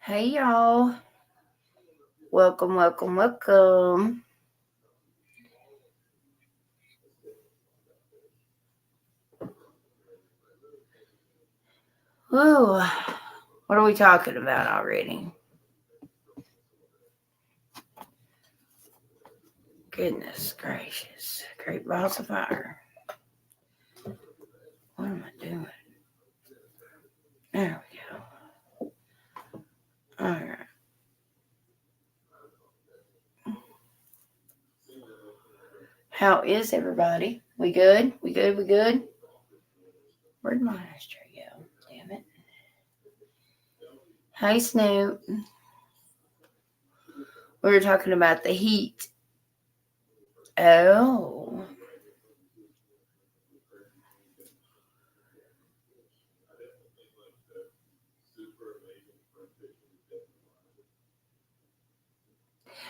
Hey y'all. Welcome, welcome, welcome. Whoa. What are we talking about already? Goodness gracious. Great balls of fire. What am I doing? There we go. Alright. How is everybody? We good? We good? We good? Where'd my ashtray go? Damn it. Hey Snoop. We were talking about the heat. Oh.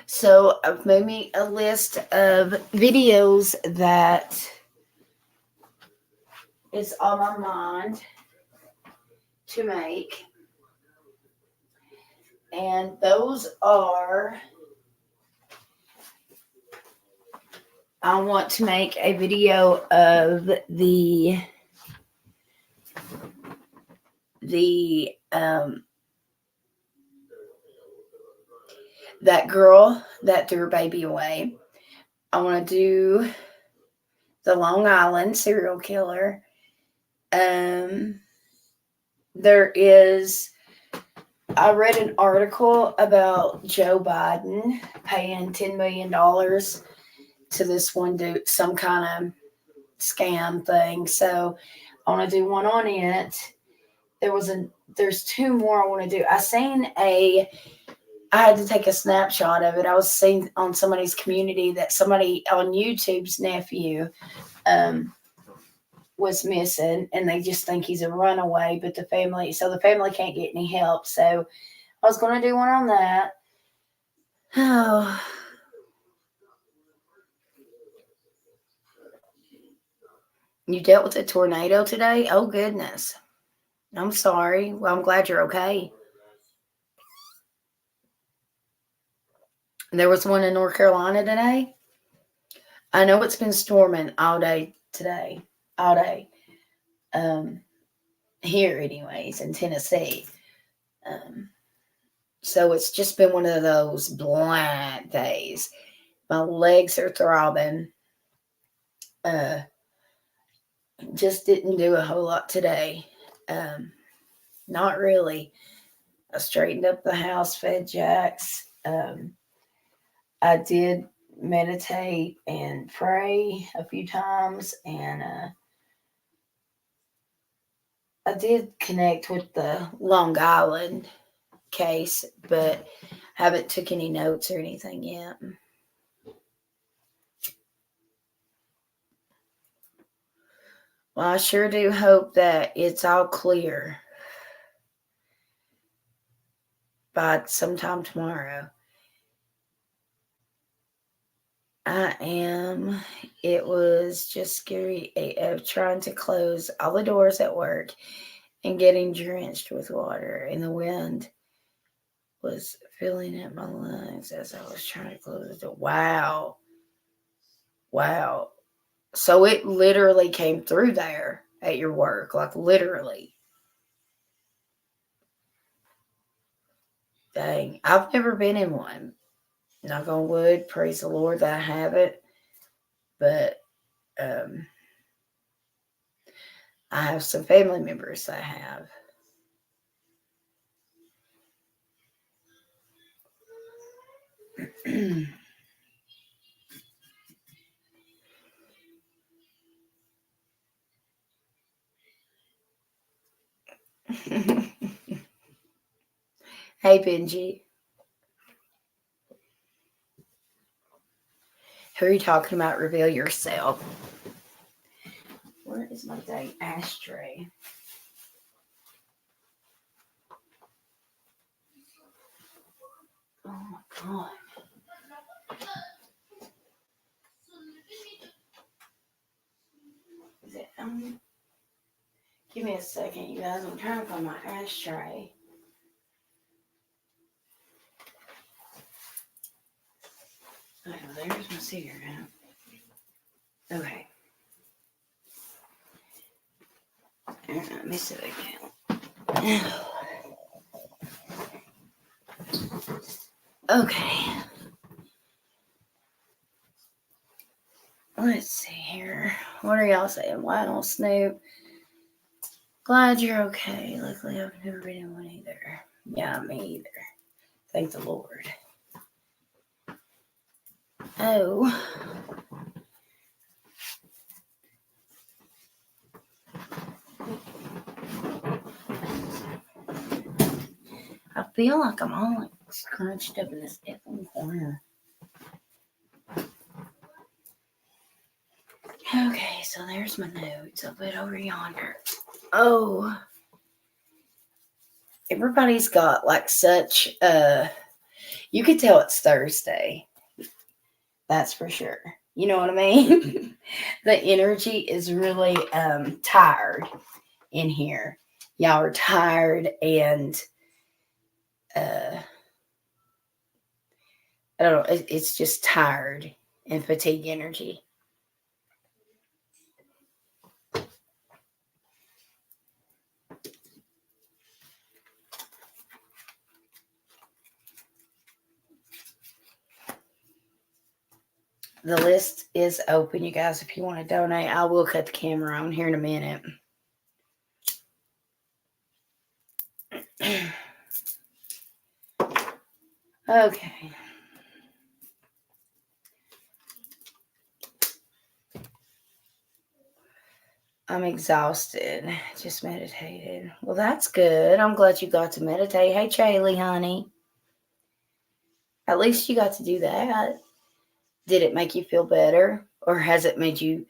So I've made me a list of videos that is on my mind to make. And those are, I want to make a video of that girl that threw her baby away. I want to do the Long Island serial killer. There is, I read an article about Joe Biden paying $10 million to this one dude, some kind of scam thing. So I want to do one on it. There's two more I want to do. I had to take a snapshot of it. I was seeing on somebody's community that somebody on YouTube's nephew was missing, and they just think he's a runaway, but the family can't get any help. So I was going to do one on that. Oh. You dealt with a tornado today? Oh, goodness. I'm sorry. Well, I'm glad you're okay. There was one in North Carolina today. I know it's been storming all day today. All day. Here, anyways, in Tennessee. So it's just been one of those bland days. My legs are throbbing. Just didn't do a whole lot today. Not really. I straightened up the house, fed Jax. I did meditate and pray a few times, and I did connect with the Long Island case, but haven't took any notes or anything yet. Well, I sure do hope that it's all clear by sometime tomorrow. It was just scary of trying to close all the doors at work and getting drenched with water, and the wind was filling up my lungs as I was trying to close the door. Wow. So it literally came through there at your work, like literally. Dang, I've never been in one. Knock on wood, praise the Lord that I haven't. But I have some family members that have. Hey, Benji. Who are you talking about? Reveal yourself. Where is my dang ashtray? Oh my God. Is it, give me a second, you guys. I'm trying to find my ashtray. Oh, there's my cigarette. Okay. Let me sit again. Okay. Let's see here. What are y'all saying? Wow, Snoop. Glad you're okay. Luckily, I've never been in one either. Yeah, me either. Thank the Lord. Oh. I feel like I'm all like scrunched up in this effing corner. Okay, so there's my notes. I'll put over yonder. Oh. Everybody's got like such you could tell it's Thursday. That's for sure. You know what I mean? The energy is really tired in here. Y'all are tired and I don't know, it's just tired and fatigue energy. The list is open, you guys. If you want to donate, I will cut the camera on here in a minute. Okay. I'm exhausted. Just meditated. Well, that's good. I'm glad you got to meditate. Hey, Chaley, honey. At least you got to do that. Did it make you feel better? Or has it made you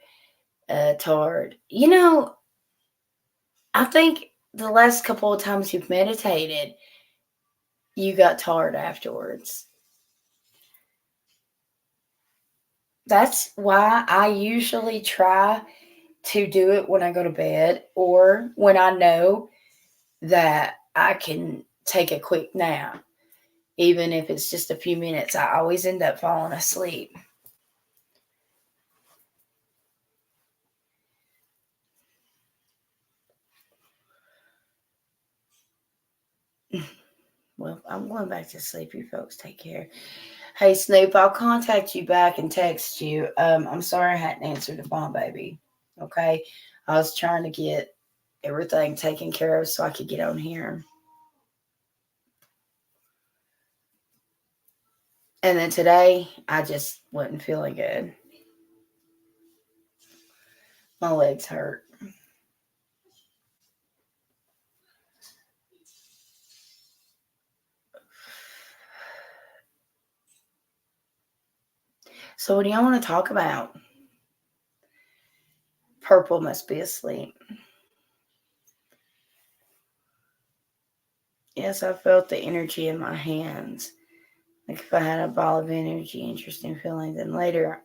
tired? You know, I think the last couple of times you've meditated, you got tired afterwards. That's why I usually try to do it when I go to bed or when I know that I can take a quick nap. Even if it's just a few minutes, I always end up falling asleep. Well, I'm going back to sleep. You folks take care. Hey, Snoop, I'll contact you back and text you. I'm sorry I hadn't answered the phone, baby. Okay? I was trying to get everything taken care of so I could get on here. And then today, I just wasn't feeling good. My legs hurt. So what do y'all want to talk about? Purple must be asleep. Yes, I felt the energy in my hands. Like if I had a ball of energy, interesting feeling. Then later,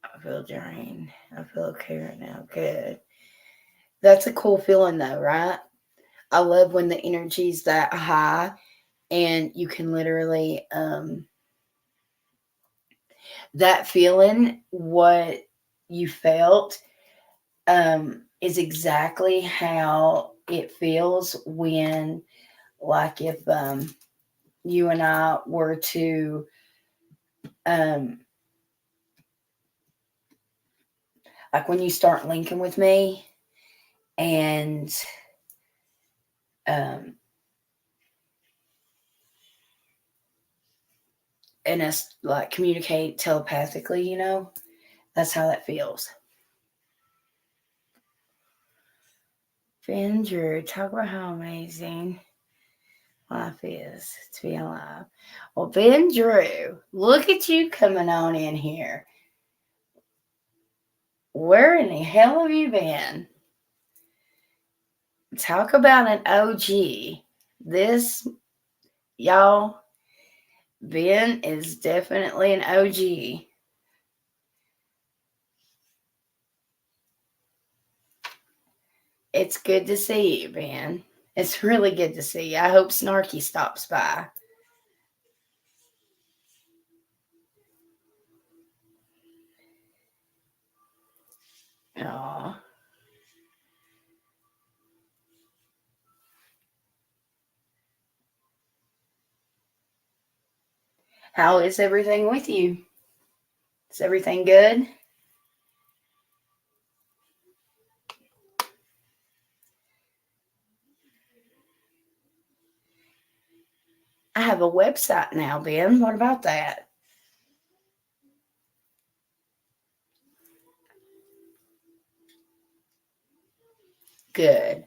I feel drained. I feel okay right now. Good. That's a cool feeling though, right? I love when the energy's that high and you can literally that feeling, what you felt, is exactly how it feels when, like, if you and I were to like when you start linking with me and us like communicate telepathically, you know, that's how that feels. Ben Drew, talk about how amazing life is to be alive. Well, Ben Drew, look at you coming on in here. Where in the hell have you been? Talk about an OG. This, y'all, Ben is definitely an OG. It's good to see you, Ben. It's really good to see you. I hope Snarky stops by. Aw. How is everything with you? Is everything good? I have a website now, Ben. What about that? Good.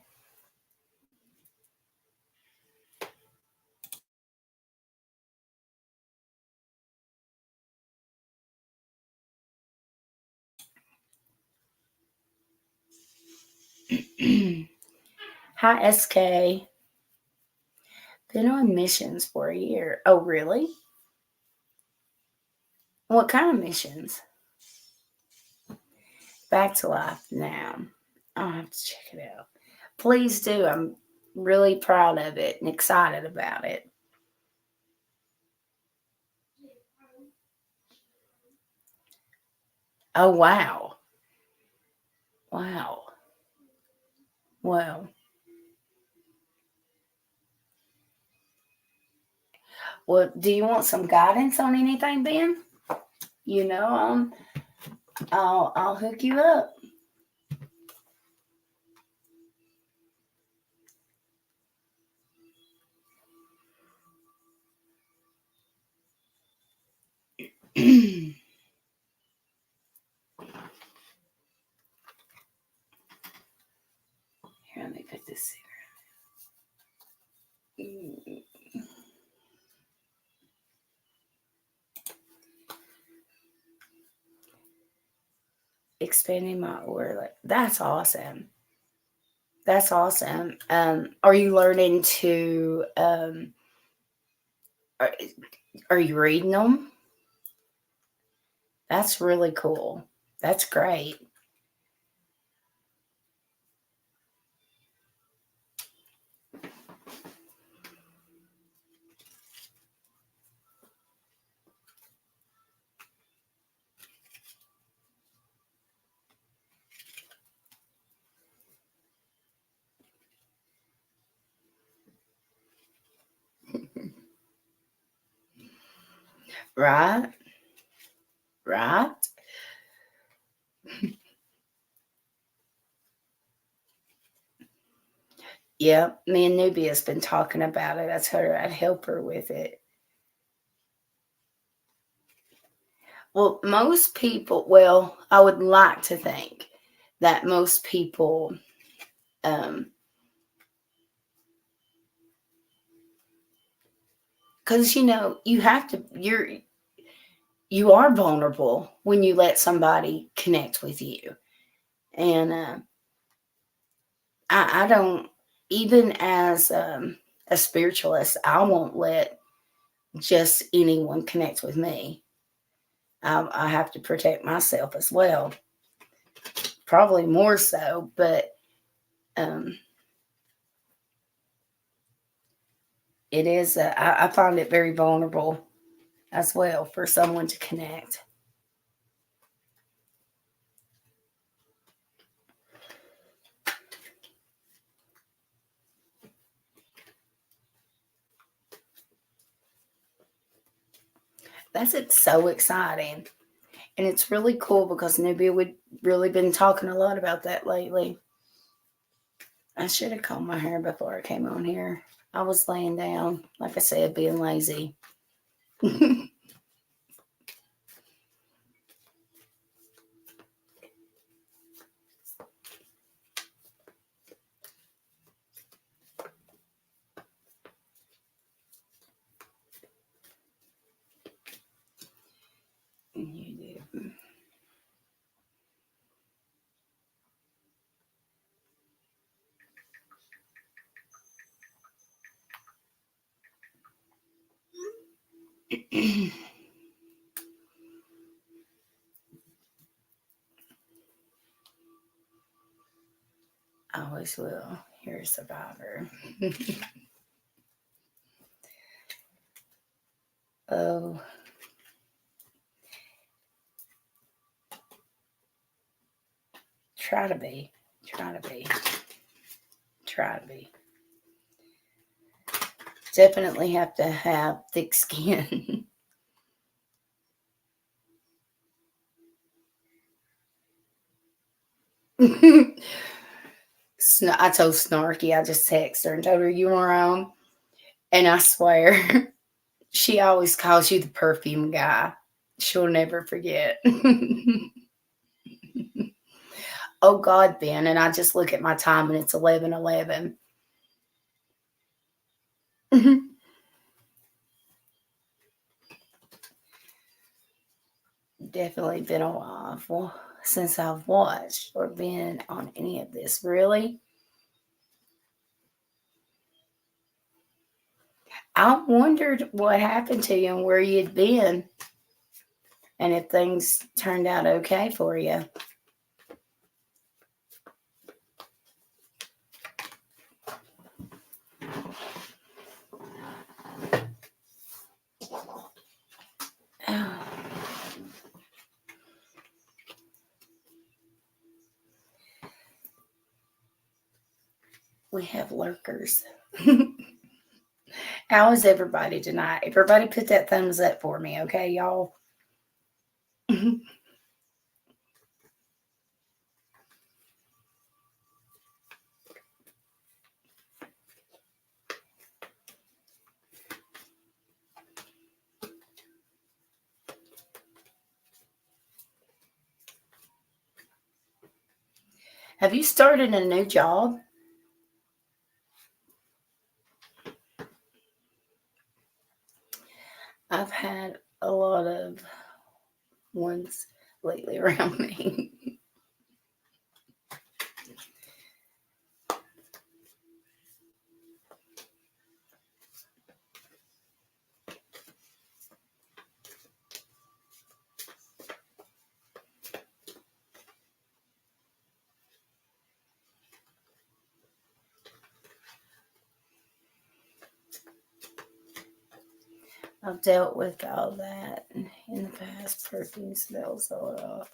Hi, SK. Been on missions for a year. Oh, really? What kind of missions? Back to life now. I'll have to check it out. Please do. I'm really proud of it and excited about it. Oh, wow. Wow. Well, do you want some guidance on anything, Ben? You know, I'll hook you up. Here, let me put this here. Expanding my aura. That's awesome. That's awesome. Are you learning to are you reading them? That's really cool. That's great. Right? Right? Yeah, me and Nubia's been talking about it. I told her I'd help her with it. Well, most people, well, I would like to think that most people, because you have to, you are vulnerable when you let somebody connect with you, and I don't, even as a spiritualist, I won't let just anyone connect with me. I have to protect myself as well, probably more so, but um, it is, I find it very vulnerable as well for someone to connect. That's so exciting. And it's really cool because Nubia would really been talking a lot about that lately. I should have combed my hair before I came on here. I was laying down, like I said, being lazy. You do. I always will. You're a survivor. Oh, Try to be. Definitely have to have thick skin. I told Snarky, I just texted her and told her you were on. And I swear, she always calls you the perfume guy. She'll never forget. Oh, God, Ben. And I just look at my time and it's 11:11. Definitely been a while since I've watched or been on any of this. Really? I wondered what happened to you and where you'd been and if things turned out okay for you. Oh. We have lurkers. How is everybody tonight? Everybody put that thumbs up for me, okay, y'all? Have you started a new job? I've had a lot of ones lately around me. I've dealt with all that in the past. Perfume smells off.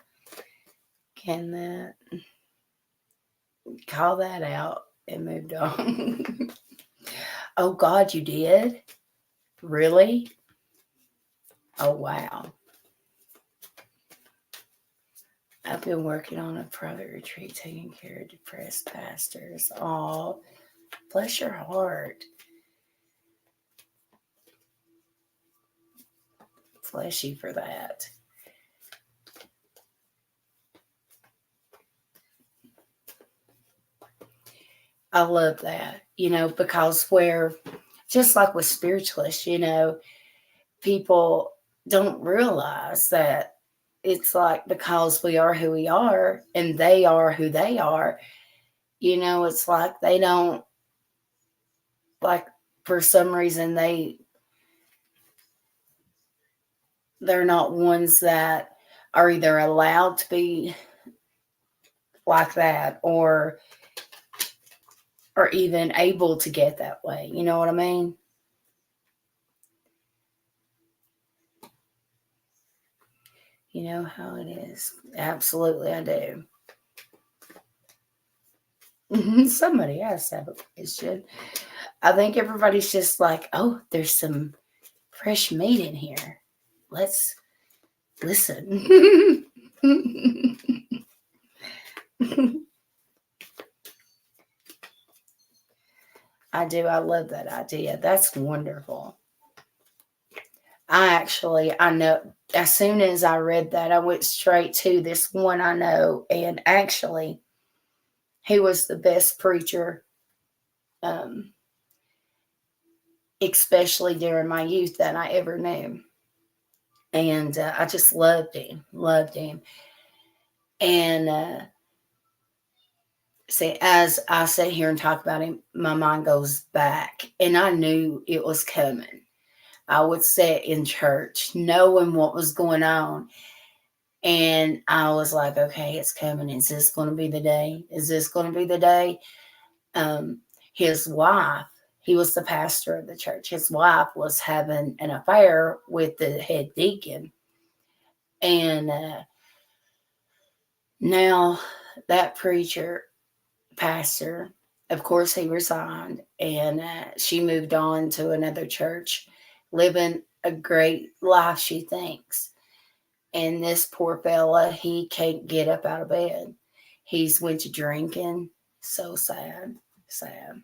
Can that call that out and moved on? Oh, God, you did? Really? Oh, wow. I've been working on a private retreat taking care of depressed pastors. Oh, bless your heart. Bless you for that. I love that, because where, just like with spiritualists, people don't realize that it's like because we are who we are and they are who they are, it's like they don't, like, for some reason they're not ones that are either allowed to be like that or even able to get that way. You know what I mean? You know how it is. Absolutely, I do. Somebody has to have a question. I think everybody's just like, oh, there's some fresh meat in here. Let's listen. I do. I love that idea. That's wonderful. I know as soon as I read that, I went straight to this one I know. And actually, he was the best preacher, especially during my youth, that I ever knew. And I just loved him. And see, as I sit here and talk about him, my mind goes back. And I knew it was coming. I would sit in church knowing what was going on. And I was like, okay, it's coming. Is this going to be the day? Is this going to be the day? His wife, he was the pastor of the church. His wife was having an affair with the head deacon. And now that preacher, pastor, of course, he resigned, and she moved on to another church, living a great life, she thinks. And this poor fella, he can't get up out of bed. He's went to drinking. So sad. Sad.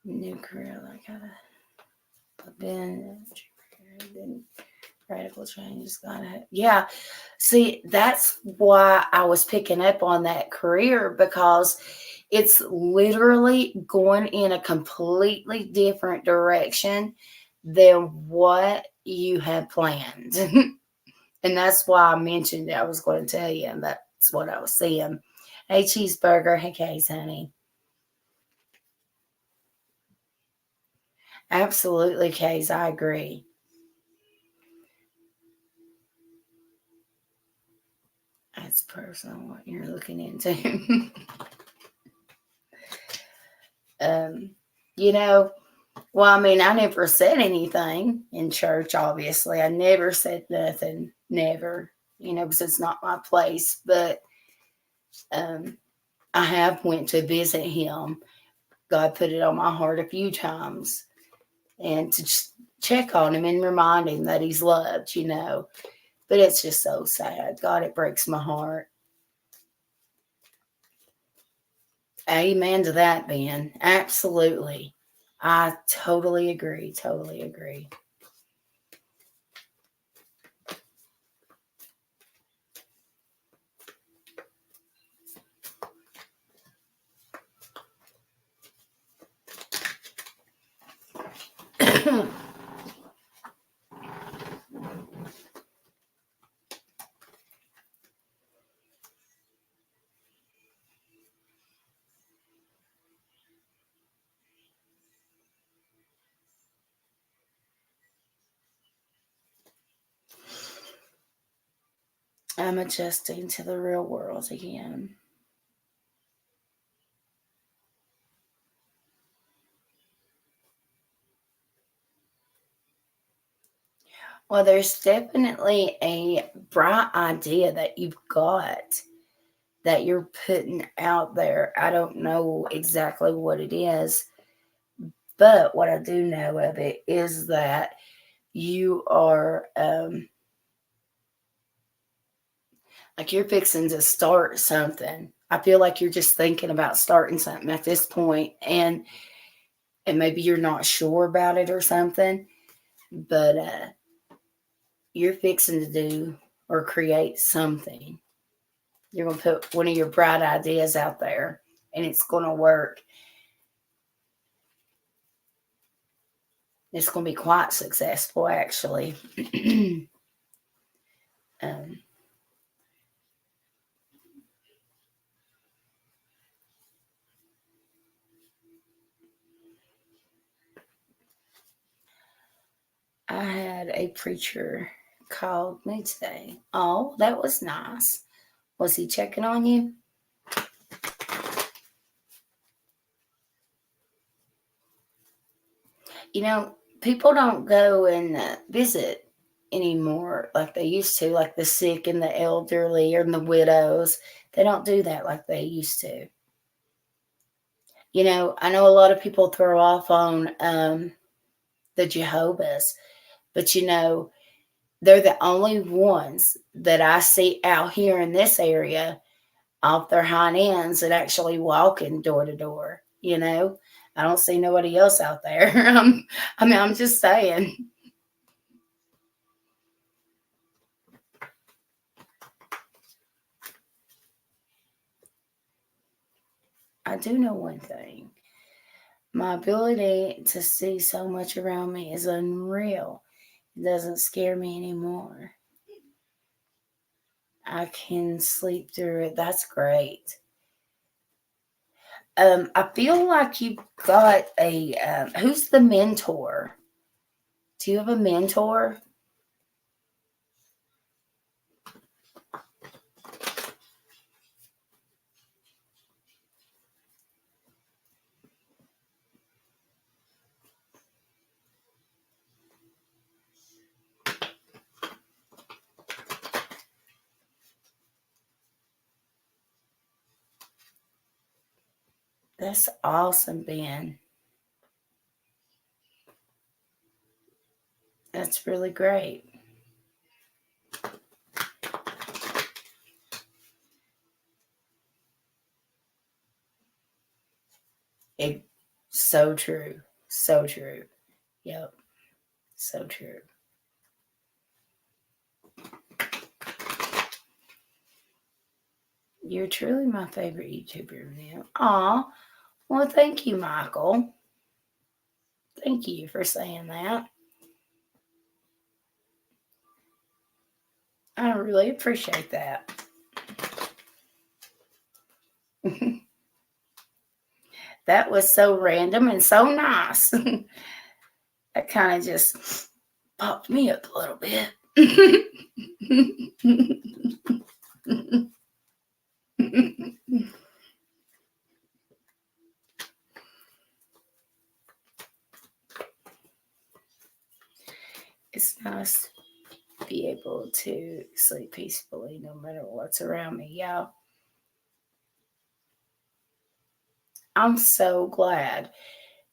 New career, like I've been radical changes. Yeah. See, that's why I was picking up on that career, because it's literally going in a completely different direction than what you had planned. And that's why I mentioned it. I was going to tell you, and that's what I was seeing. Hey, cheeseburger. Hey, Case, honey. Absolutely, Case. I agree. That's personal what you're looking into. um, you know, well, I mean, I never said anything in church, obviously. I never said nothing. Never. Because it's not my place. But I have went to visit him. God put it on my heart a few times. And to check on him and remind him that he's loved. But it's just so sad. God, it breaks my heart. Amen to that, Ben. Absolutely. I totally agree. Totally agree. I'm adjusting to the real world again. Well, there's definitely a bright idea that you've got that you're putting out there. I don't know exactly what it is, but what I do know of it is that you are like you're fixing to start something. I feel like you're just thinking about starting something at this point, and maybe you're not sure about it or something, but you're fixing to do or create something. You're going to put one of your bright ideas out there, and it's going to work. It's going to be quite successful, actually. um, I had a preacher called me today. Oh, that was nice. Was he checking on you? People don't go and visit anymore like they used to, like the sick and the elderly and the widows. They don't do that like they used to. I know a lot of people throw off on the Jehovah's, but they're the only ones that I see out here in this area off their hind ends and actually walking door to door. I don't see nobody else out there. I'm just saying. I do know one thing. My ability to see so much around me is unreal. It doesn't scare me anymore. I can sleep through it. That's great. I feel like you've got who's the mentor? Do you have a mentor? That's awesome, Ben. That's really great. So true. So true. Yep. So true. You're truly my favorite YouTuber now. Aw. Well, thank you, Michael. Thank you for saying that. I really appreciate that. That was so random and so nice. That kind of just popped me up a little bit. It's nice to be able to sleep peacefully no matter what's around me. Yeah. I'm so glad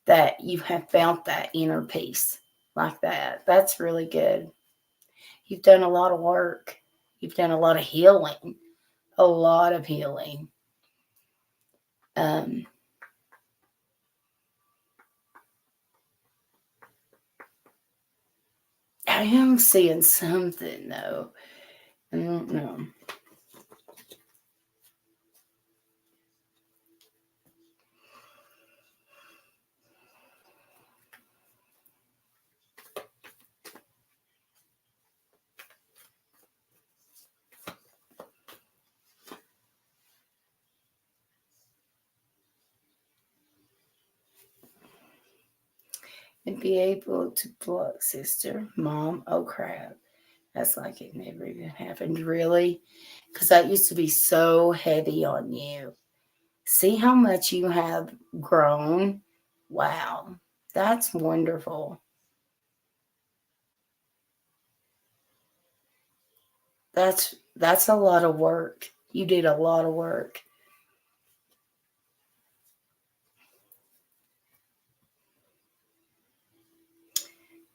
that you have found that inner peace like that. That's really good. You've done a lot of work. You've done a lot of healing. A lot of healing. I am seeing something though. I don't know. And be able to block sister, mom. Oh crap. That's like it never even happened, really. Because that used to be so heavy on you. See how much you have grown. Wow. That's wonderful. That's a lot of work. You did a lot of work.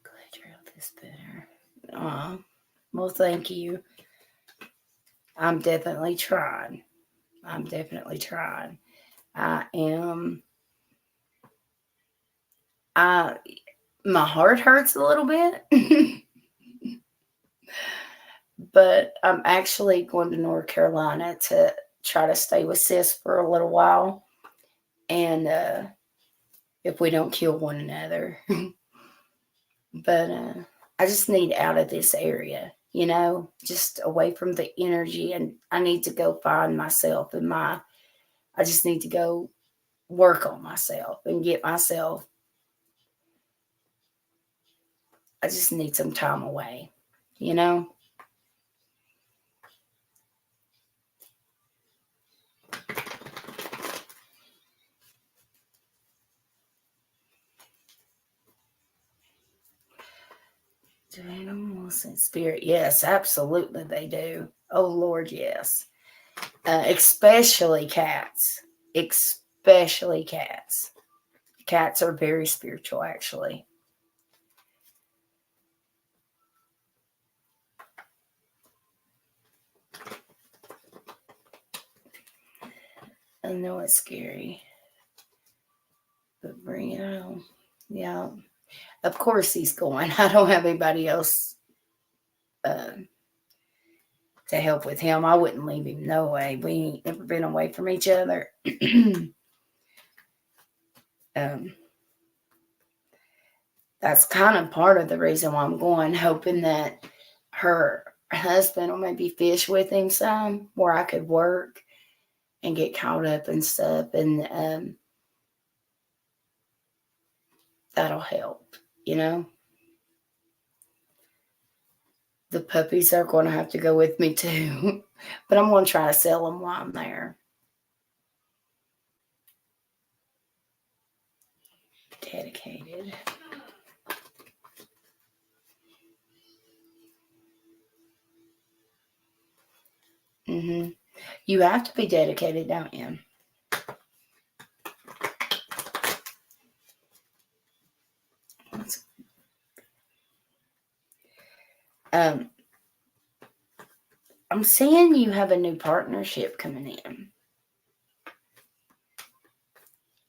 Glad you're out this better. Well, thank you. I'm definitely trying. I'm definitely trying. I am. I My heart hurts a little bit, but I'm actually going to North Carolina to try to stay with sis for a little while, and if we don't kill one another, but I just need out of this area, just away from the energy, and I need to go find myself and I just need to go work on myself and get myself. I just need some time away, you know? Do animals and spirit? Yes, absolutely they do. Oh, Lord, yes. Especially cats. Especially cats. Cats are very spiritual, actually. I know it's scary, but bring it on. Yeah. Of course he's going. I don't have anybody else uh, to help with him. I wouldn't leave him. No way. We ain't never been away from each other. um, that's kind of part of the reason why I'm going, hoping that her husband will maybe fish with him some where I could work and get caught up and stuff. And that'll help, The puppies are going to have to go with me too. But I'm going to try to sell them while I'm there. Dedicated. You have to be dedicated, don't you? I'm seeing you have a new partnership coming in.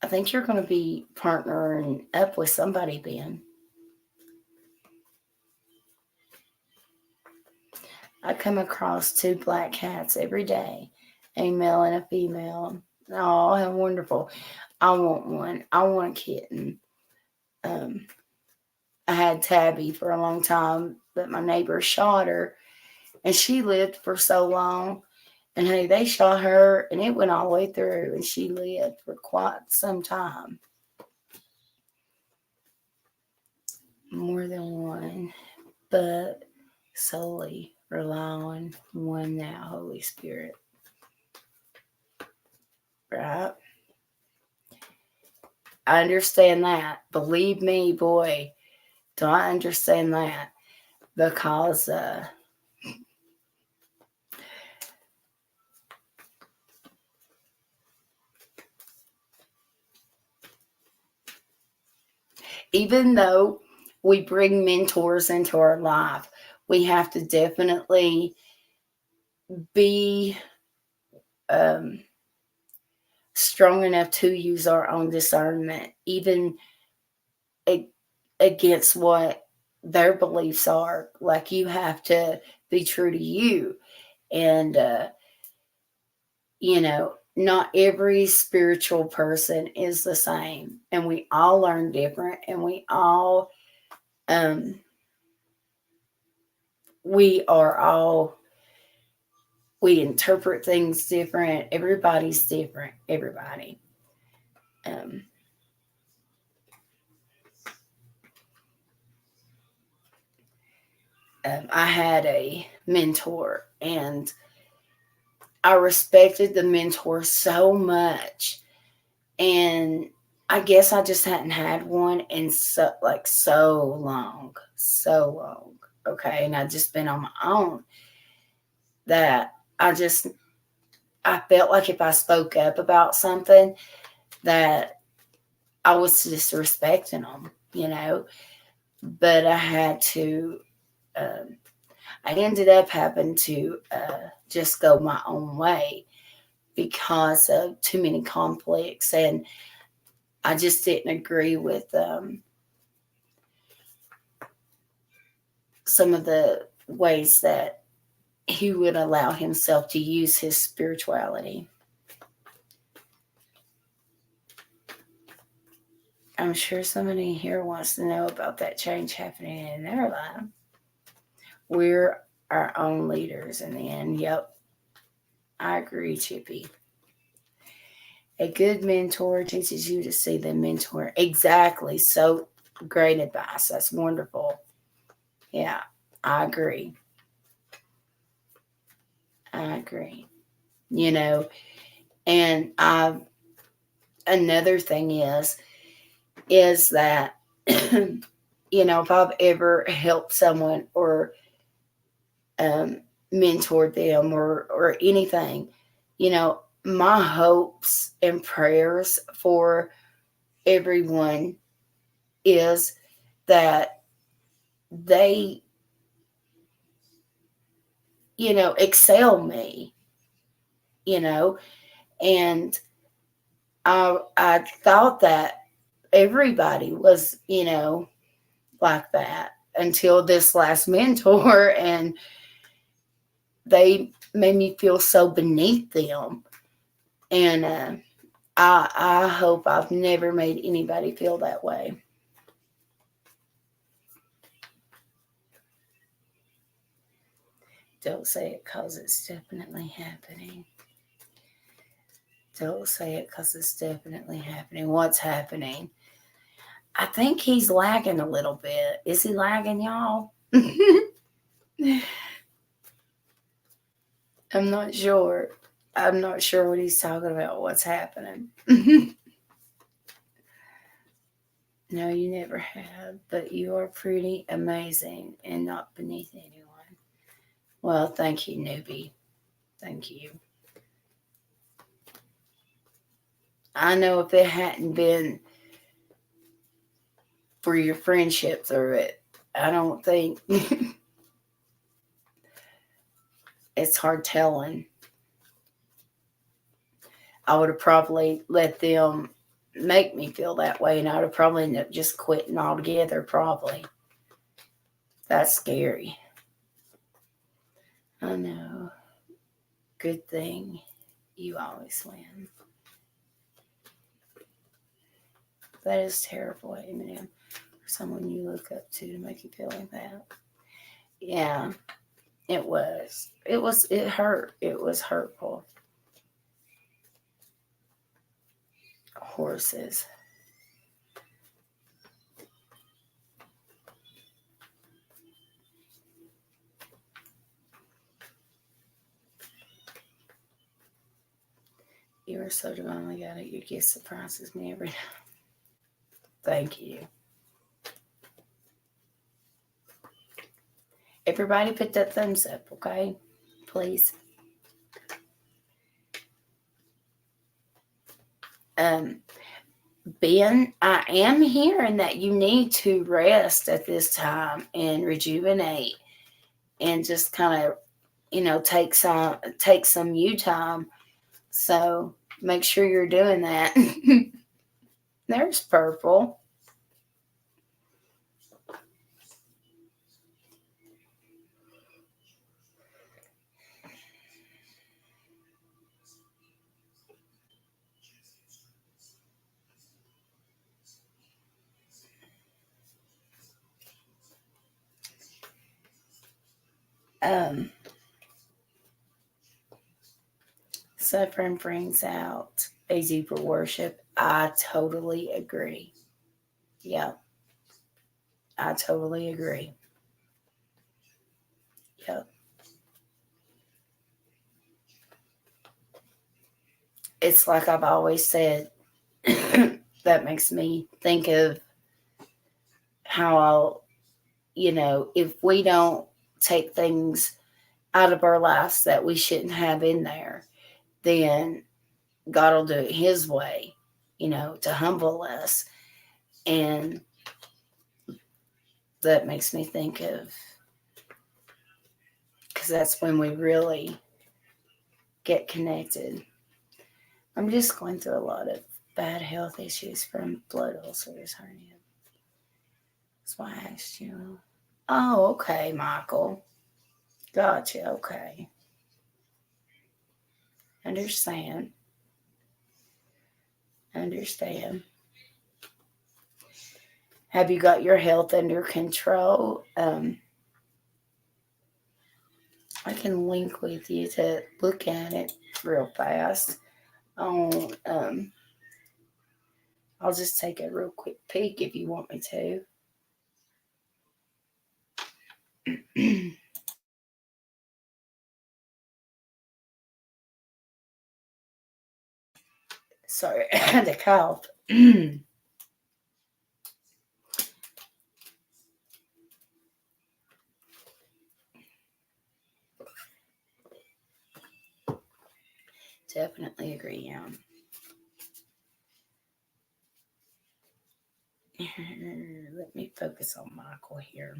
I think you're going to be partnering up with somebody, Ben. I come across 2 black cats every day, a male and a female. Oh, how wonderful. I want one. I want a kitten. I had Tabby for a long time, but my neighbor shot her, and she lived for so long. And hey, they shot her, and it went all the way through, and she lived for quite some time. More than one, but solely rely on one now, Holy Spirit. Right? I understand that. Believe me, boy, do I understand that? Because even though we bring mentors into our life, we have to definitely be strong enough to use our own discernment, even against what their beliefs are. Like, you have to be true to you. And, not every spiritual person is the same. And we all learn different. And we all, we interpret things different. Everybody's different. Everybody. I had a mentor, and I respected the mentor so much. And I guess I just hadn't had one in so long. Okay. And I'd just been on my own, that I felt like if I spoke up about something, that I was disrespecting them, but I had to, I ended up having to just go my own way because of too many conflicts, and I just didn't agree with some of the ways that he would allow himself to use his spirituality. I'm sure somebody here wants to know about that change happening in their life. We're our own leaders in the end. Yep. I agree, Chippy. A good mentor teaches you to see the mentor. Exactly. So great advice. That's wonderful. Yeah, I agree. And another thing is that, if I've ever helped someone or mentored them or anything, my hopes and prayers for everyone is that they, excel me, and I thought that everybody was, like that until this last mentor, and they made me feel so beneath them. And I hope I've never made anybody feel that way. Don't say it because it's definitely happening. Don't say it because it's definitely happening. What's happening? I think he's lagging a little bit. Is he lagging, y'all? I'm not sure. I'm not sure what he's talking about. What's happening? No, you never have, but you are pretty amazing and not beneath anyone. Well, thank you, newbie. Thank you. I know if it hadn't been for your friendship through it, I don't think it's hard telling. I would have probably let them make me feel that way, and I would have probably ended up just quitting altogether, probably. That's scary. I know. Good thing you always win. That is terrible, Eminem. For someone you look up to make you feel like that. Yeah, it was. It hurt. It was hurtful. Horses. You are so divinely good at your gift surprises me every time. Thank you. Everybody put that thumbs up, okay? Please. Ben, I am hearing that you need to rest at this time and rejuvenate and just kind of, take some you time. So make sure you're doing that. There's purple. Suffering brings out a deeper worship. I totally agree. Yeah, I totally agree. Yep. It's like I've always said, that makes me think of how, if we don't take things out of our lives that we shouldn't have in there, then God will do it His way, to humble us. And that makes me think of, because that's when we really get connected. I'm just going through a lot of bad health issues from blood ulcers, hernia. That's why I asked you. Oh, okay, Michael. Gotcha. Okay. Understand. Understand. Have you got your health under control? I can link with you to look at it real fast. I'll just take a real quick peek if you want me to. Sorry, I had a cough. Definitely agree, yeah. Let me focus on Michael here.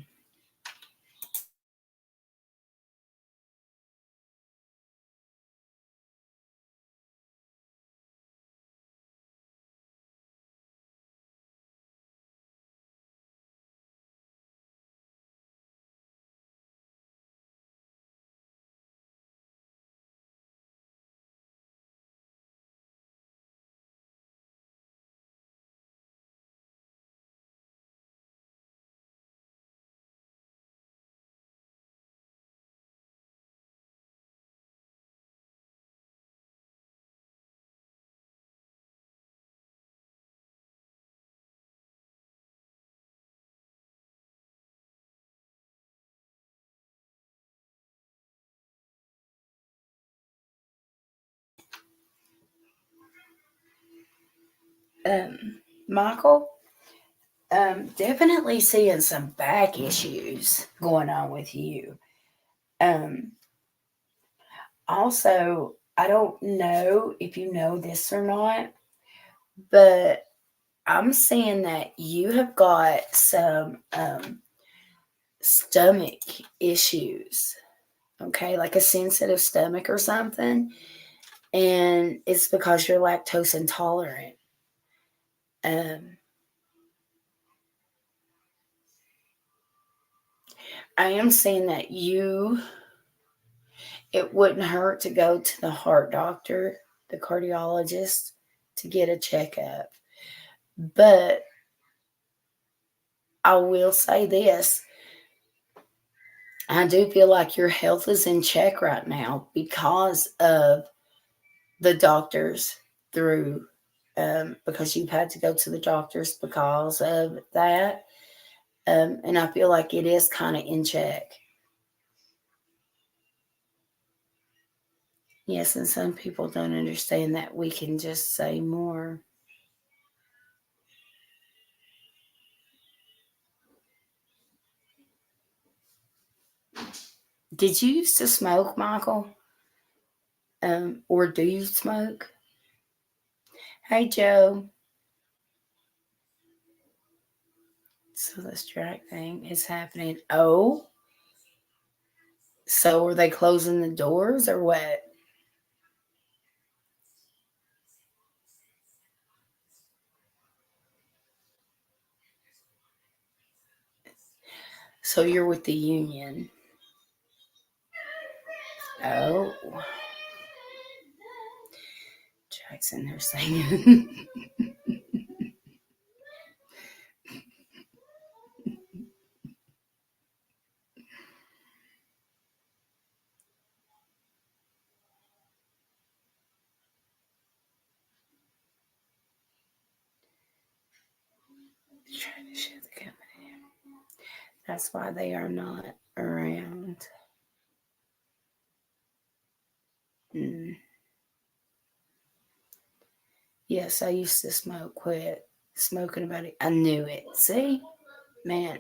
Michael, definitely seeing some back issues going on with you. Also, I don't know if you know this or not, but I'm seeing that you have got some stomach issues. okay, like a sensitive stomach or something, and it's because you're lactose intolerant. I am saying that it wouldn't hurt to go to the heart doctor, the cardiologist, to get a checkup. But I will say this. I do feel like your health is in check right now because of the doctors through, because you've had to go to the doctors because of that. And I feel like it is kind of in check. Yes, and some people don't understand that we can just say more. Did you used to smoke, Michael? Or do you smoke? Hey, Joe. So the strike thing is happening. Oh, so are they closing the doors or what? So you're with the union. Oh, Jackson, they're saying. Trying to shut the company. That's why they are not around. Mm. Yes, I used to smoke. Quit smoking about it. I knew it. See, man.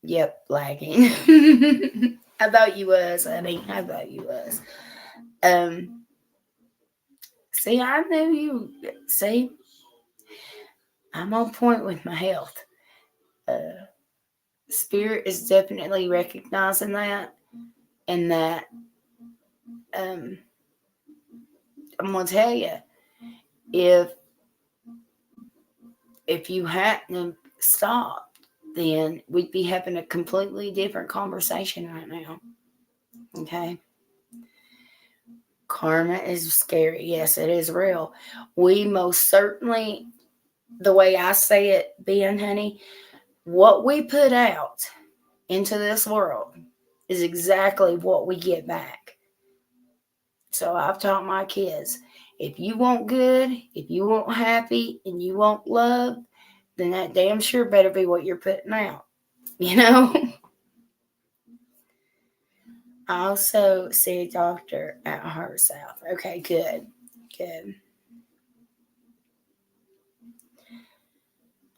Yep, lagging. I thought you was, honey. I thought you was. Um, See, I knew you. See, I'm on point with my health. Uh, Spirit is definitely recognizing that, and that um, I'm gonna tell you, if if you hadn't stopped, then we'd be having a completely different conversation right now. Okay. Karma is scary. Yes, it is real. We most certainly, the way I say it, Ben, honey, what we put out into this world is exactly what we get back. So I've taught my kids, if you want good, if you want happy, and you want love, then that damn sure better be what you're putting out. You know? I also see a doctor at Heart South. Okay, good. Good.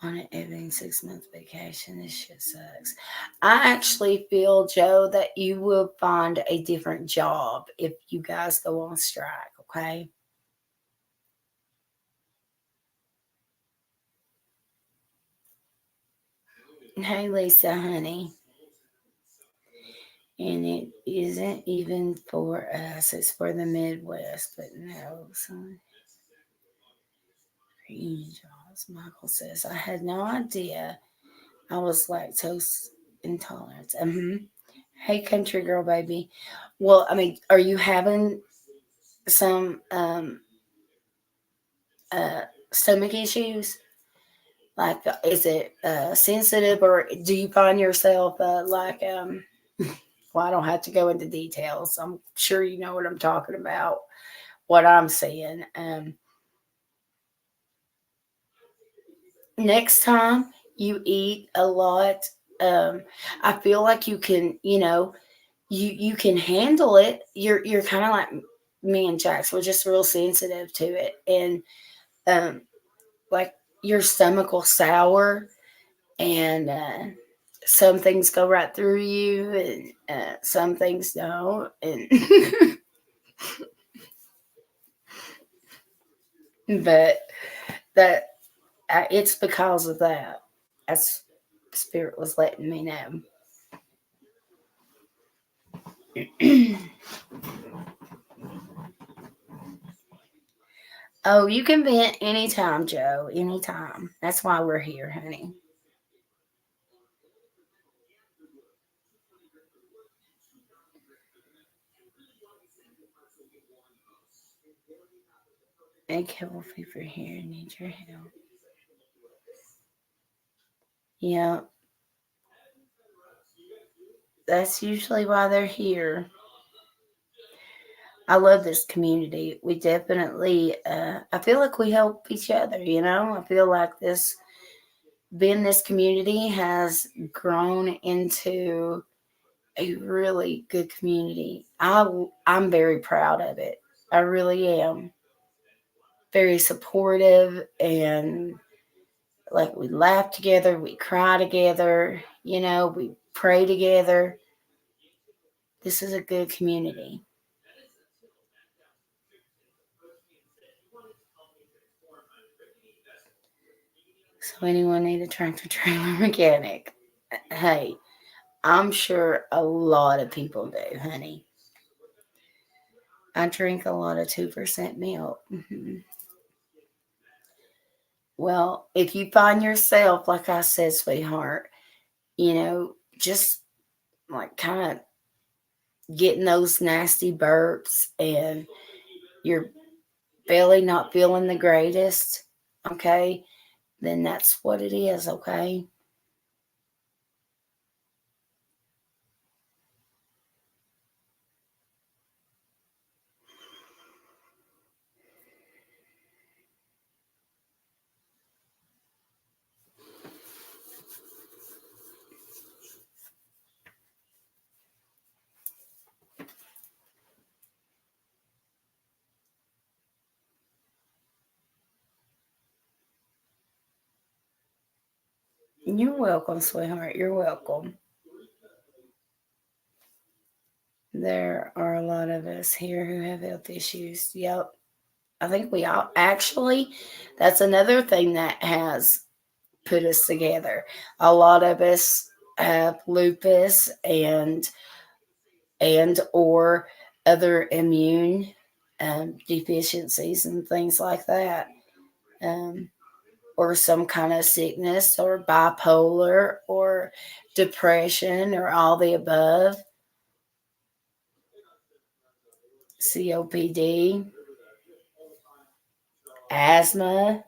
On an every 6 month vacation. This shit sucks. I actually feel, Joe, that you will find a different job if you guys go on strike, okay? Hey, Lisa, honey. And it isn't even for us, it's for the Midwest, but no, son. Jobs, Michael says, I had no idea I was lactose intolerant. Hey, country girl, baby. Well, I mean, are you having some stomach issues? Like, is it sensitive, or do you find yourself well, I don't have to go into details. I'm sure you know what I'm talking about, what I'm saying. Next time you eat a lot, I feel like you can, you can handle it. You're kind of like me and Jax. We're just real sensitive to it, and like your stomach will sour, and some things go right through you, and some things don't, and but that it's because of that. As Spirit was letting me know. Oh, you can vent anytime, Joe. Anytime. That's why we're here, honey. And cabin fever here. Need your help. Yeah, that's usually why they're here. I love this community. We definitely, I feel like we help each other, I feel like being this community has grown into a really good community. I'm very proud of it. I really am. Very supportive, and like we laugh together, we cry together, we pray together. This is a good community. So anyone need a tractor trailer mechanic? Hey, I'm sure a lot of people do, honey. I drink a lot of 2% milk. Well, if you find yourself, like I said, sweetheart, just like kind of getting those nasty burps and your belly not feeling the greatest, okay, then that's what it is, okay? You're welcome, sweetheart. You're welcome. There are a lot of us here who have health issues. Yep. I think we all actually, that's another thing that has put us together. A lot of us have lupus and or other immune deficiencies and things like that, um, or some kind of sickness, or bipolar, or depression, or all the above, COPD, asthma.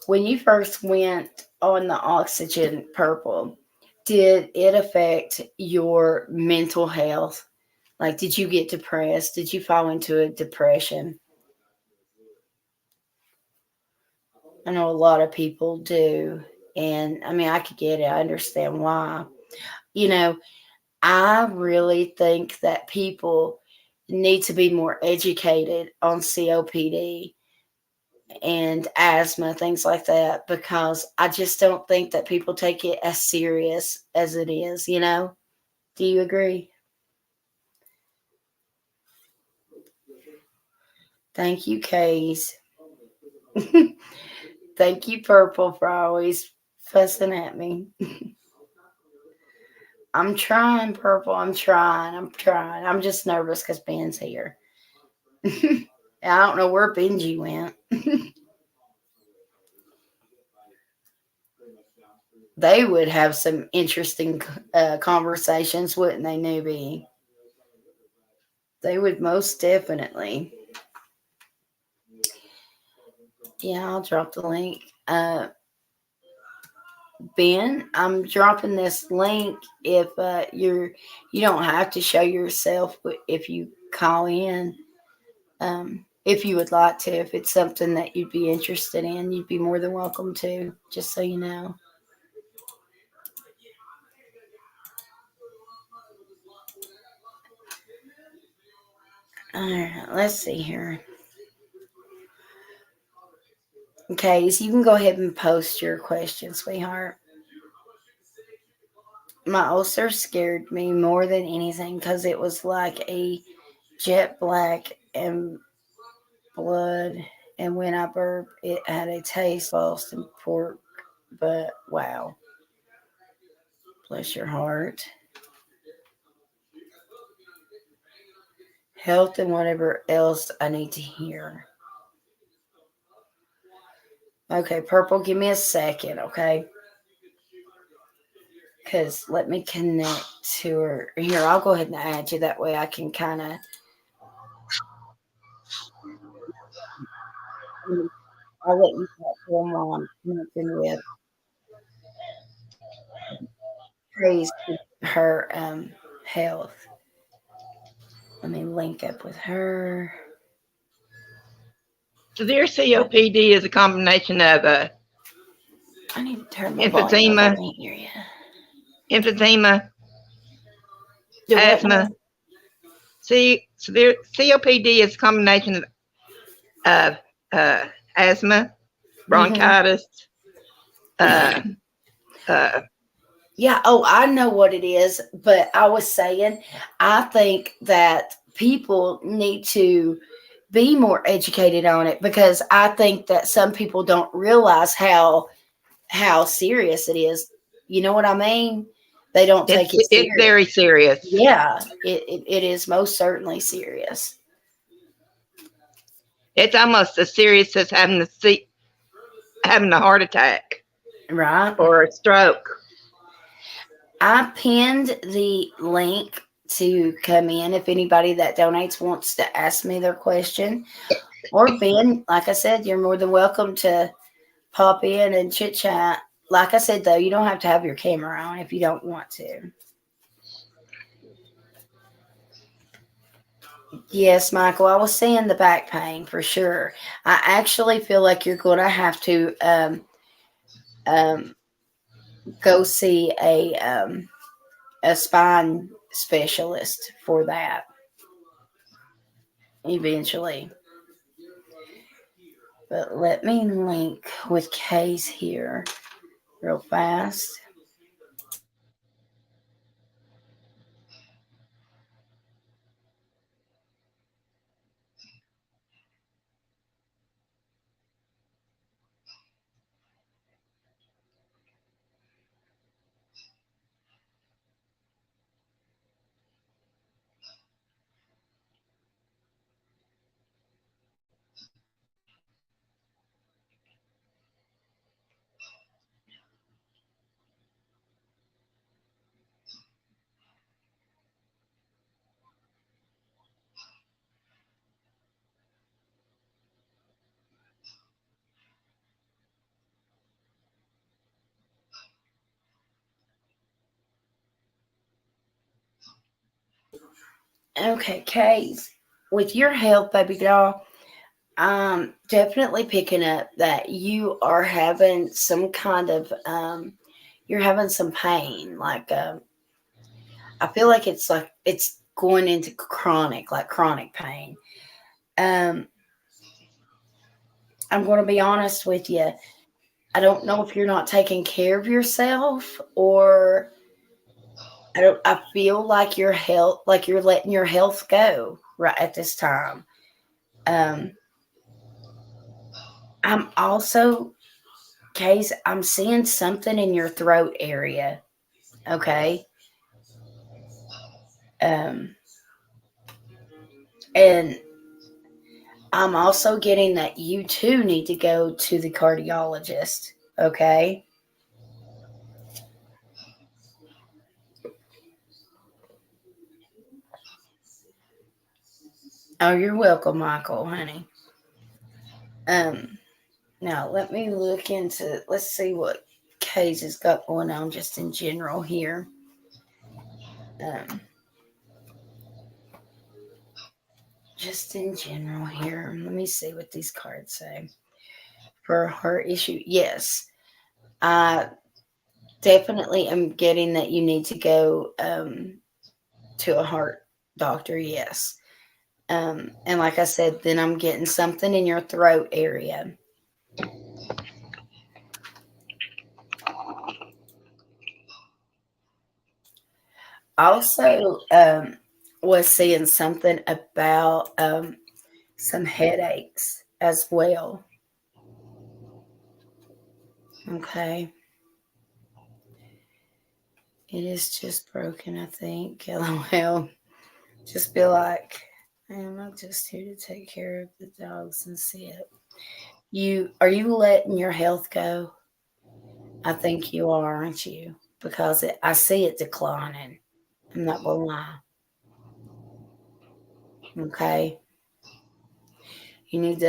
When you first went on the oxygen, Purple, did it affect your mental health? Like, did you get depressed? Did you fall into a depression? I know a lot of people do. And I mean, I could get it. I understand why. You know, I really think that people need to be more educated on COPD and asthma, things like that, because I just don't think that people take it as serious as it is. Do you agree? Thank you, Kays. Thank you, Purple, for always fussing at me. I'm trying, Purple. I'm trying. I'm trying. I'm just nervous because Ben's here. I don't know where Benji went. They would have some interesting conversations, wouldn't they, Newbie? They would most definitely. Yeah, I'll drop the link. Ben, I'm dropping this link. If you don't have to show yourself, but if you call in, if you would like to, if it's something that you'd be interested in, you'd be more than welcome to. Just so you know. All right, let's see here. Okay, so you can go ahead and post your question, sweetheart. My ulcer scared me more than anything because it was like a jet black and blood, and when I burped, it had a taste of Boston pork. But wow, bless your heart. Health and whatever else I need to hear. Okay, Purple, give me a second, okay? Because let me connect to her. Here, I'll go ahead and add you. That way I can kind of. I'll let you talk to them while I'm connecting with praise to her health. Let me link up with her. Severe COPD is a combination of I need to turn my volume up. I can't hear you. emphysema, Do what asthma. Severe COPD is a combination of asthma, bronchitis. Yeah. Oh, I know what it is. But I was saying, I think that people need to be more educated on it because I think that some people don't realize how serious it is. You know what I mean? They don't take it serious. It's very serious. Yeah, it is most certainly serious. It's almost as serious as having a heart attack, Right? Or a stroke. I pinned the link to come in if anybody that donates wants to ask me their question. Or Ben, like I said, you're more than welcome to pop in and chit chat. Like I said, though, you don't have to have your camera on if you don't want to. Yes, Michael, I was saying the back pain for sure. I actually feel like you're going to have to um, go see a spine specialist for that eventually. But let me link with Kay's here real fast. Okay, Kay's, with your health, baby doll, I'm definitely picking up that you are having some kind of you're having some pain. Like I feel like it's going into chronic, like chronic pain. Um, I'm going to be honest with you. I don't know if you're not taking care of yourself or I don't. I feel like your health, like you're letting your health go right at this time. Um, I'm also, Case, I'm seeing something in your throat area. Okay. Um, and I'm also getting that you too need to go to the cardiologist. Okay. Oh, you're welcome, Michael, honey. Um, Now let me look into. Let's see what Case has got going on just in general here. Um, just in general here. Let me see what these cards say. For her issue, yes, I definitely am getting that you need to go to a heart doctor. Yes, And like I said, then I'm getting something in your throat area. Also, was seeing something about some headaches as well. Okay. It is just broken, I think. LOL. Just be like, I'm not just here to take care of the dogs and see it. Are you letting your health go? I think you are, aren't you? Because I see it declining. I'm not gonna lie. Okay. You need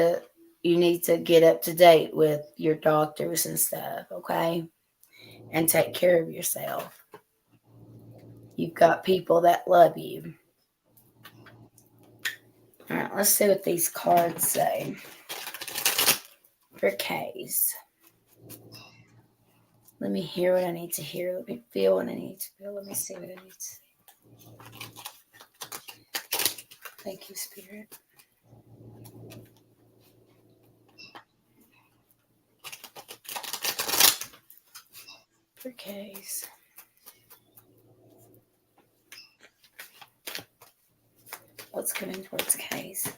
to get up to date with your doctors and stuff, okay? And take care of yourself. You've got people that love you. All right, let's see what these cards say for K's. Let me hear what I need to hear. Let me feel what I need to feel. Let me see what I need to see. Thank you, Spirit. For K's. What's coming towards K's?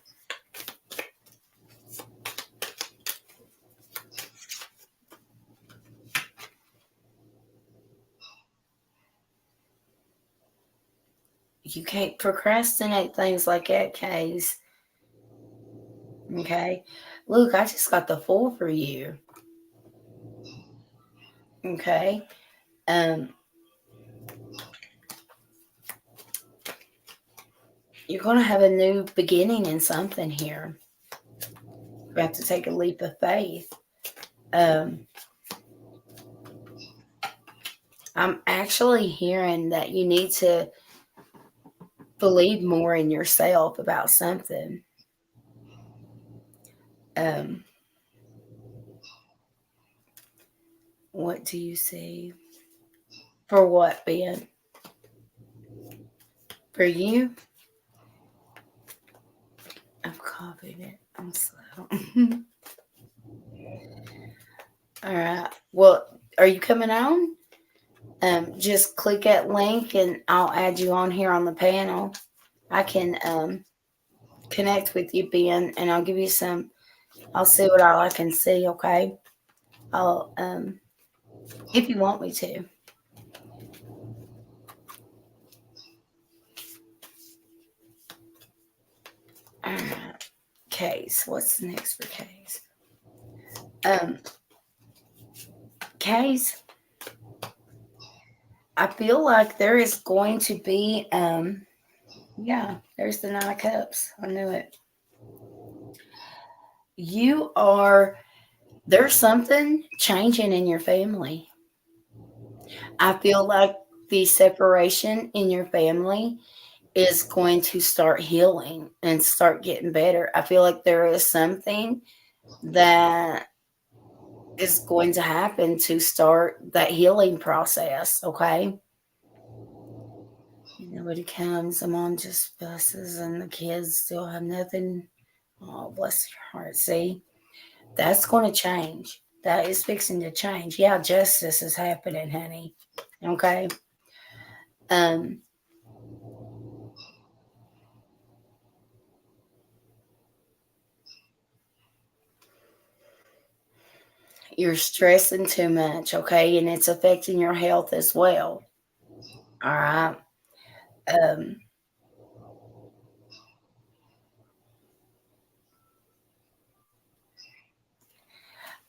You can't procrastinate things like that, K's. Okay. Look, I just got the 4 for you. Okay. You're going to have a new beginning in something here. You have to take a leap of faith. I'm actually hearing that you need to believe more in yourself about something. What do you see? For what, Ben? For you? I've copied it. I'm slow. All right. Well, are you coming on? Just click that link and I'll add you on here on the panel. I can connect with you, Ben, and I'll give you some. I'll see what all I can see. Okay. I'll if you want me to. All right. Case. What's the next for Case? Case. I feel like there is going to be yeah, there's the 9 of Cups. I knew it. There's something changing in your family. I feel like the separation in your family is going to start healing and start getting better. I feel like there is something that is going to happen to start that healing process, okay? Nobody comes, the mom just fusses, and the kids still have nothing. Oh, bless your heart. See, that's going to change. That is fixing to change. Yeah, justice is happening, honey. Okay. You're stressing too much, okay, and it's affecting your health as well. All right.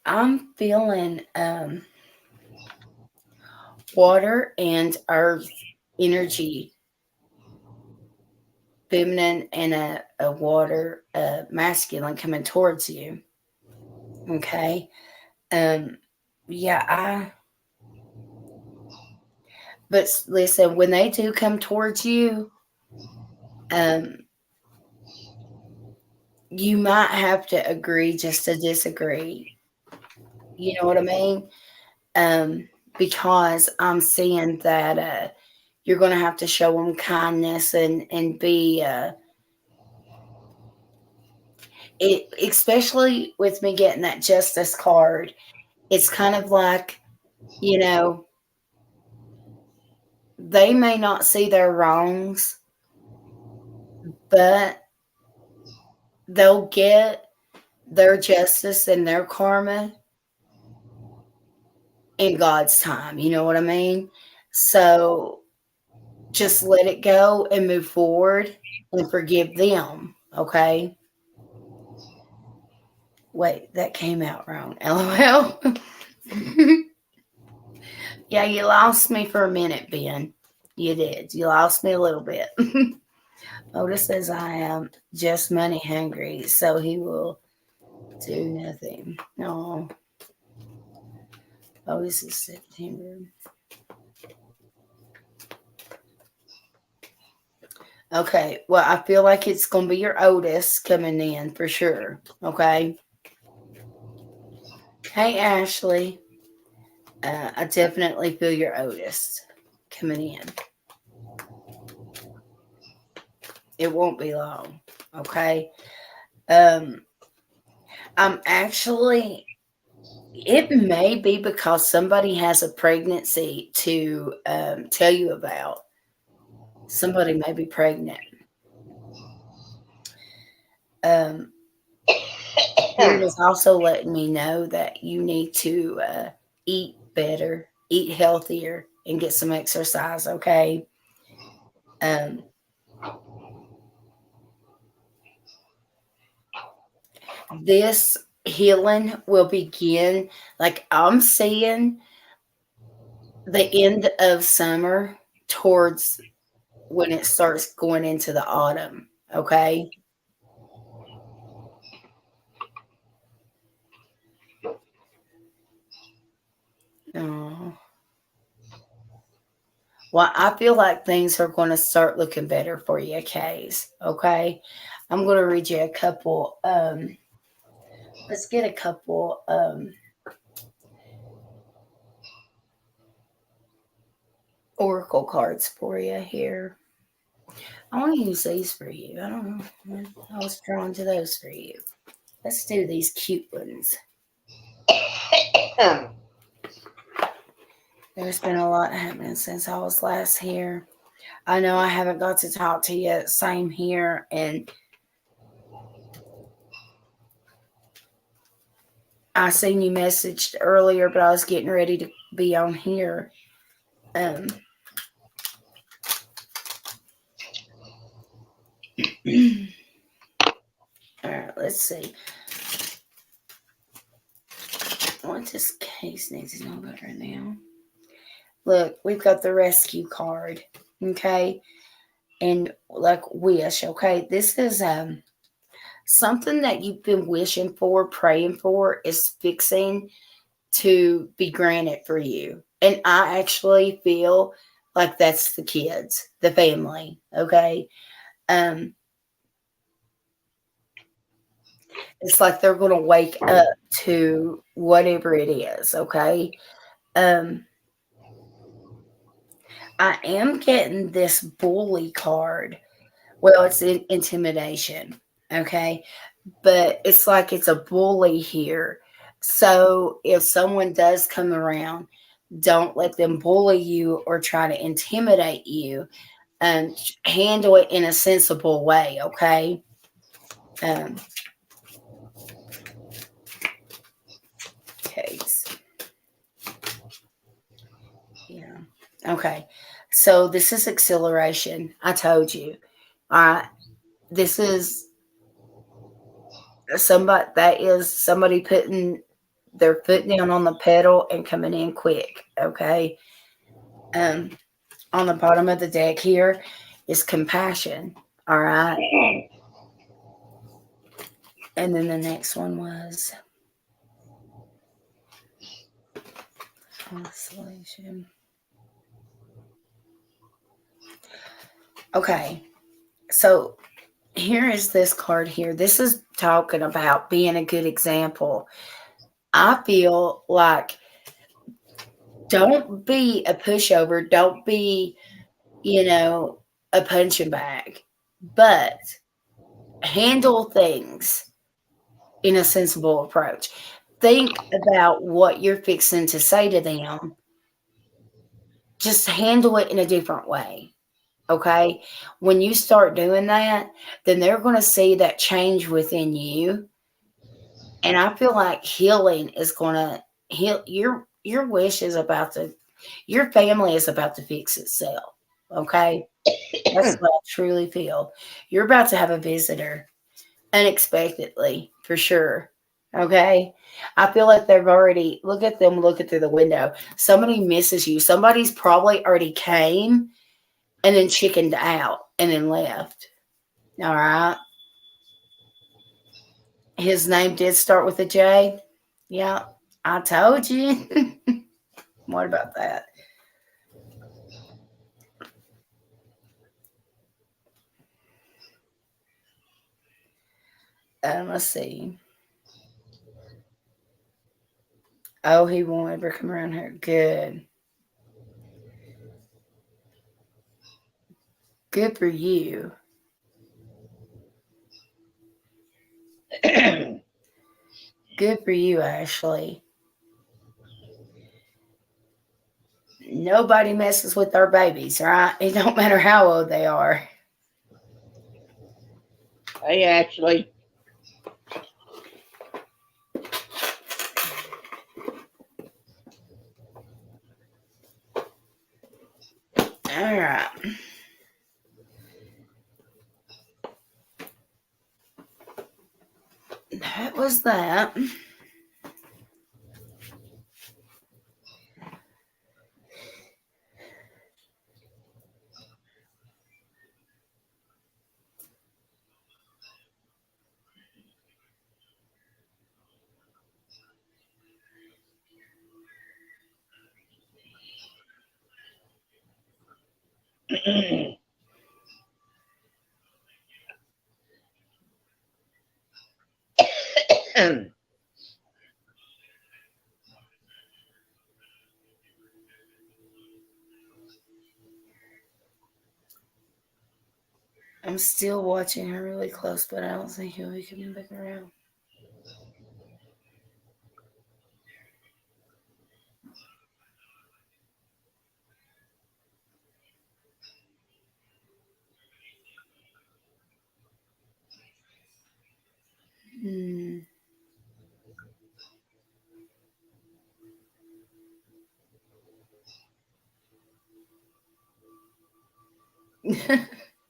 I'm feeling water and earth energy, feminine and a water masculine coming towards you. Okay. Yeah, but listen, when they do come towards you, um, you might have to agree just to disagree. You know what I mean? Because I'm seeing that you're going to have to show them kindness and be it, especially with me getting that justice card, it's kind of like, you know, they may not see their wrongs, but they'll get their justice and their karma in God's time. You know what I mean? So just let it go and move forward and forgive them. Okay. Wait, that came out wrong. LOL. Yeah, you lost me for a minute, Ben. You did. You lost me a little bit. Otis says I am just money hungry, so he will do nothing. No. Otis is September. Okay, well, I feel like it's going to be your Otis coming in for sure. Okay. Hey, Ashley. I definitely feel your Otis coming in. It won't be long. Okay. I'm actually, it may be because somebody has a pregnancy to tell you about. Somebody may be pregnant. Spirit is also letting me know that you need to eat better, eat healthier, and get some exercise. Okay. This healing will begin, like I'm seeing the end of summer towards when it starts going into the autumn. Okay. Oh. Well, I feel like things are going to start looking better for you, Case. Okay. I'm going to read you a couple. Let's get a couple oracle cards for you here. I want to use these for you. I don't know. I was drawn to those for you. Let's do these cute ones. There's been a lot happening since I was last here. I know I haven't got to talk to you. Same here. And I seen you messaged earlier, but I was getting ready to be on here. All right, let's see. What this case needs to know about right now? Look, we've got the rescue card. Okay. And like wish. Okay. This is something that you've been wishing for, praying for is fixing to be granted for you. And I actually feel like that's the kids, the family. Okay. It's like they're going to wake up to whatever it is. Okay. I am getting this bully card. Well, it's intimidation. Okay. But it's like it's a bully here. So if someone does come around, don't let them bully you or try to intimidate you, and handle it in a sensible way. Okay. Case. Yeah. Okay. So this is acceleration. I told you. This is somebody putting their foot down on the pedal and coming in quick. Okay. On the bottom of the deck here is compassion. All right. And then the next one was consolation. Okay. So here is this card here. This is talking about being a good example. I feel like don't be a pushover. Don't be, a punching bag, but handle things in a sensible approach. Think about what you're fixing to say to them. Just handle it in a different way. Okay. When you start doing that, then they're going to see that change within you. And I feel like healing is going to heal your wish is about to, your family is about to fix itself. Okay. That's what I truly feel. You're about to have a visitor unexpectedly, for sure. Okay. I feel like they've already, look at them looking through the window. Somebody misses you. Somebody's probably already came and then chickened out and then left. All right. His name did start with a J. Yeah, I told you. What about that? Let's see. Oh, he won't ever come around here. Good. Good for you. Good for you, Ashley. Nobody messes with our babies, right? It don't matter how old they are. Hey, Ashley. All right. That was that. I'm still watching her really close, but I don't think he'll be coming back around. Hmm.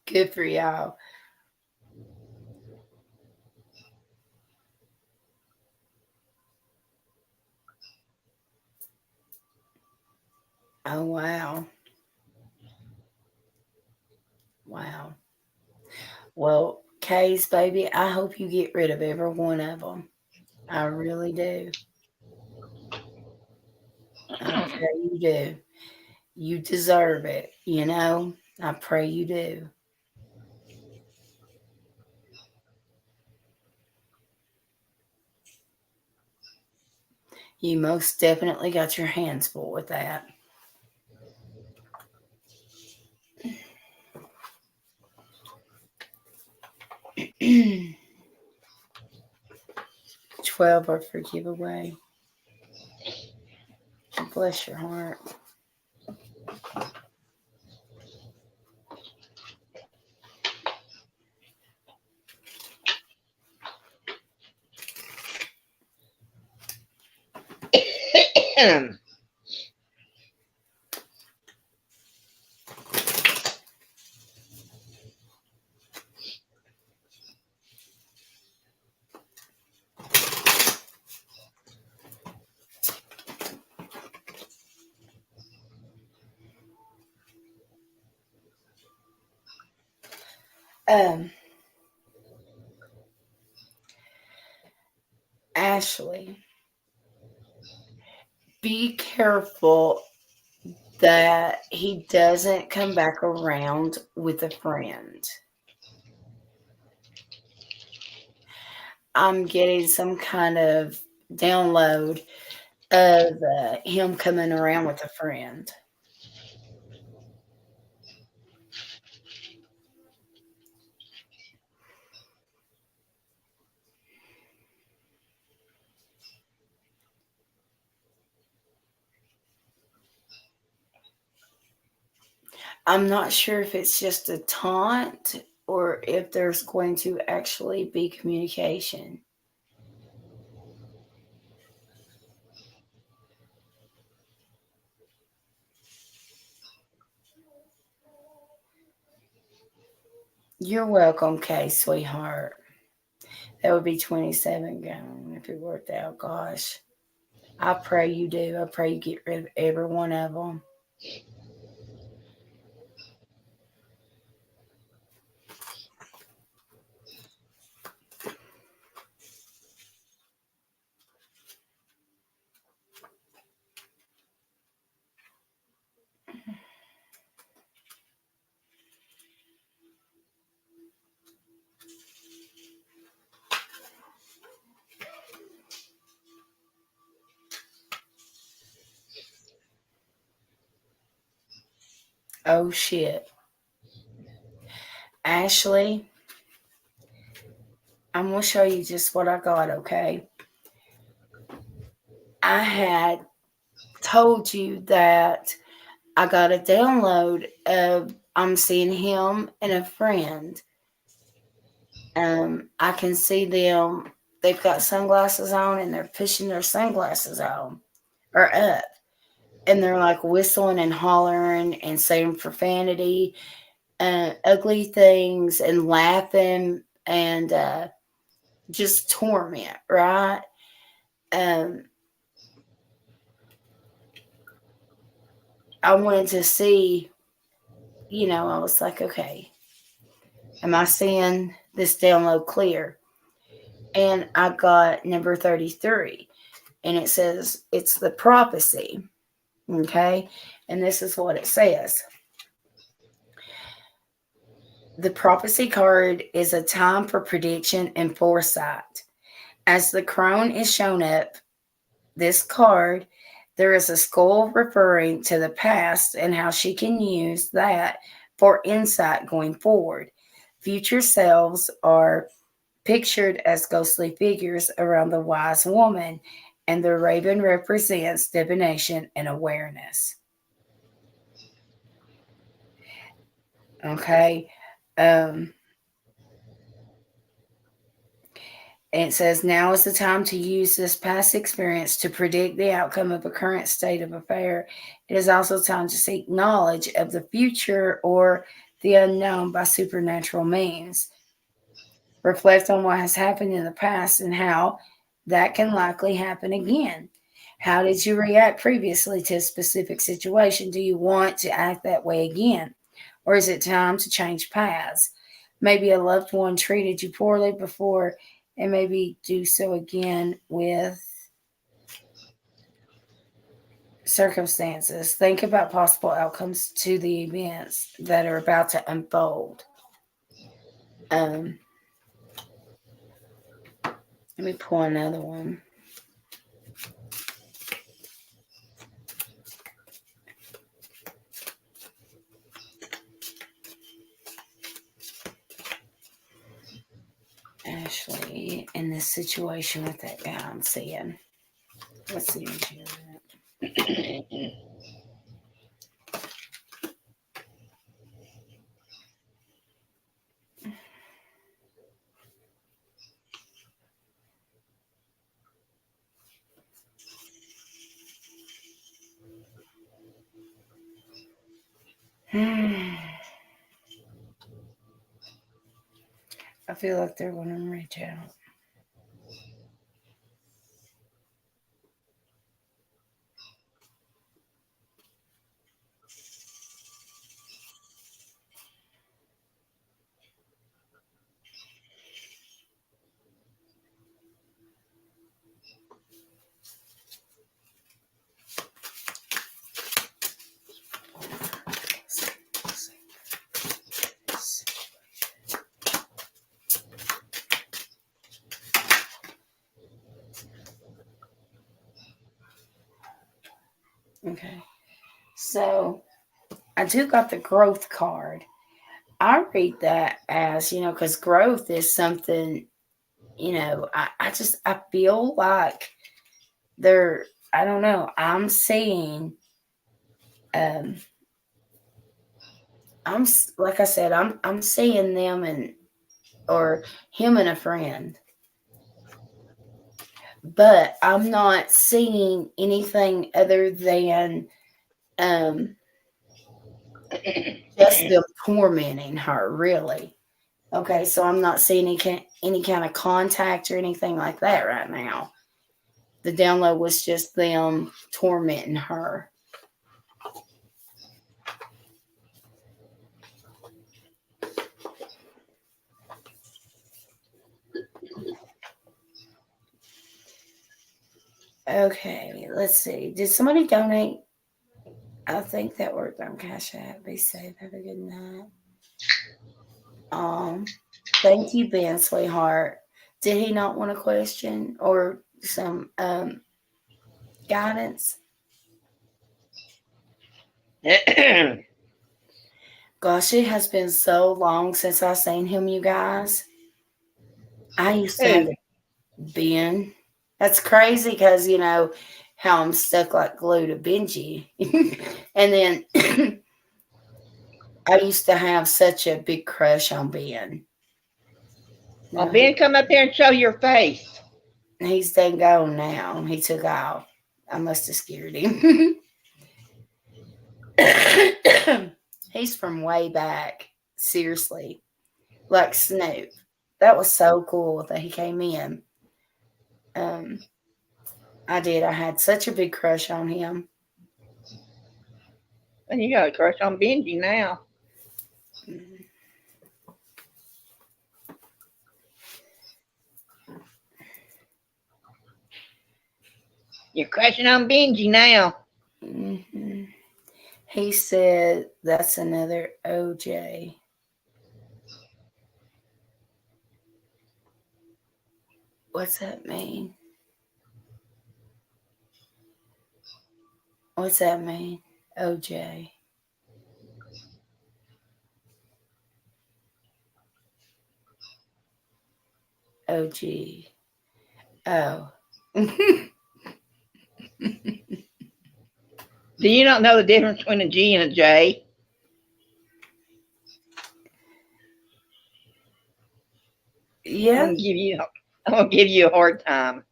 Good for y'all. Oh, wow. Wow. Well, Case, baby, I hope you get rid of every one of them. I really do. I pray you do. You deserve it, you know? I pray you do. You most definitely got your hands full with that. $12 are for giveaway. Bless your heart. Um, Ashley, be careful that he doesn't come back around with a friend. I'm getting some kind of download of him coming around with a friend. I'm not sure if it's just a taunt or if there's going to actually be communication. You're welcome, Kay, sweetheart. That would be 27 gone if it worked out. Gosh. I pray you do. I pray you get rid of every one of them. Oh, shit. Ashley, I'm going to show you just what I got, okay? I had told you that I got a download of I'm seeing him and a friend. I can see them. They've got sunglasses on and they're pushing their sunglasses on or up. And they're like whistling and hollering and saying profanity, ugly things, and laughing and just torment, right? Um, I wanted to see, I was like, okay, am I seeing this download clear? And I got number 33, and it says it's the prophecy. Okay. And this is what it says. The prophecy card is a time for prediction and foresight. As the crone is shown up, this card, there is a skull referring to the past and how she can use that for insight going forward. Future selves are pictured as ghostly figures around the wise woman, and the raven represents divination and awareness. Okay. Um, and it says, now is the time to use this past experience to predict the outcome of a current state of affair. It is also time to seek knowledge of the future or the unknown by supernatural means. Reflect on what has happened in the past and how that can likely happen again. How did you react previously to a specific situation? Do you want to act that way again? Or is it time to change paths? Maybe a loved one treated you poorly before and maybe do so again with circumstances. Think about possible outcomes to the events that are about to unfold. Let me pull another one. Ashley in this situation with that guy I'm seeing. Let's see what you I feel like they're going to reach out. Okay. So I do got the growth card. I read that as, because growth is something, I feel like I don't know, I'm seeing, um, like I said, I'm seeing them or him and a friend, but I'm not seeing anything other than um just them tormenting her. Really. Okay, so I'm not seeing any kind of contact or anything like that right now. The download was just them tormenting her. Okay, let's see. Did somebody donate? I think that worked on Cash App. Be safe. Have a good night. Thank you, Ben, sweetheart. Did he not want a question or some guidance? Gosh, it has been so long since I seen him, you guys. I used to have Who? Ben. That's crazy because how I'm stuck like glue to Benji. And then I used to have such a big crush on Ben. Well, No, Ben, come up here and show your face. he's done gone now. He took off. I must have scared him. He's from way back. Seriously. Like Snoop. That was so cool that he came in. Um, I did. I had such a big crush on him. And you got a crush on Benji now. You're crushing on Benji now. Mm-hmm. He said that's another OJ. What's that mean? What's that mean? OJ. OG. Oh. Do you not know the difference between a G and a J? Yeah. I'm gonna give you a hard time.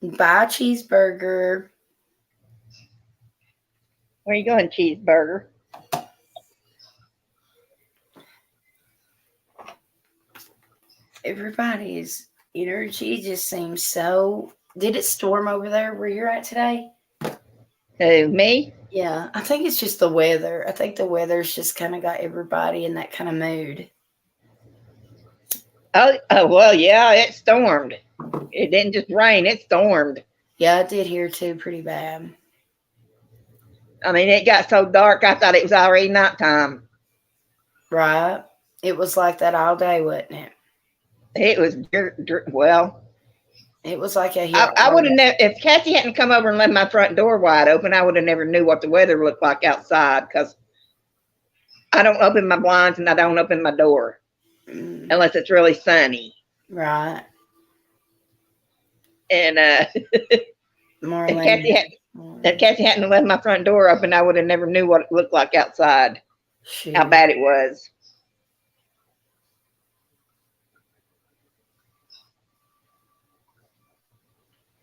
Buy cheeseburger. Where you going, cheeseburger? Everybody's energy just seems so. Did it storm over there where you're at today? Who, me? Yeah, I think it's just the weather. I think the weather's just kind of got everybody in that kind of mood. Oh, well, yeah, it stormed. It didn't just rain, it stormed. Yeah, I did here too, pretty bad. I mean, it got so dark, I thought it was already nighttime. Right? It was like that all day, wasn't it? It was, well, It was like a I would have never, if Cassie hadn't come over and left my front door wide open, I would have never knew what the weather looked like outside because I don't open my blinds and I don't open my door unless it's really sunny. Right. And Marlene. if Cassie hadn't left my front door open, I would have never knew what it looked like outside. Shoot. How bad it was.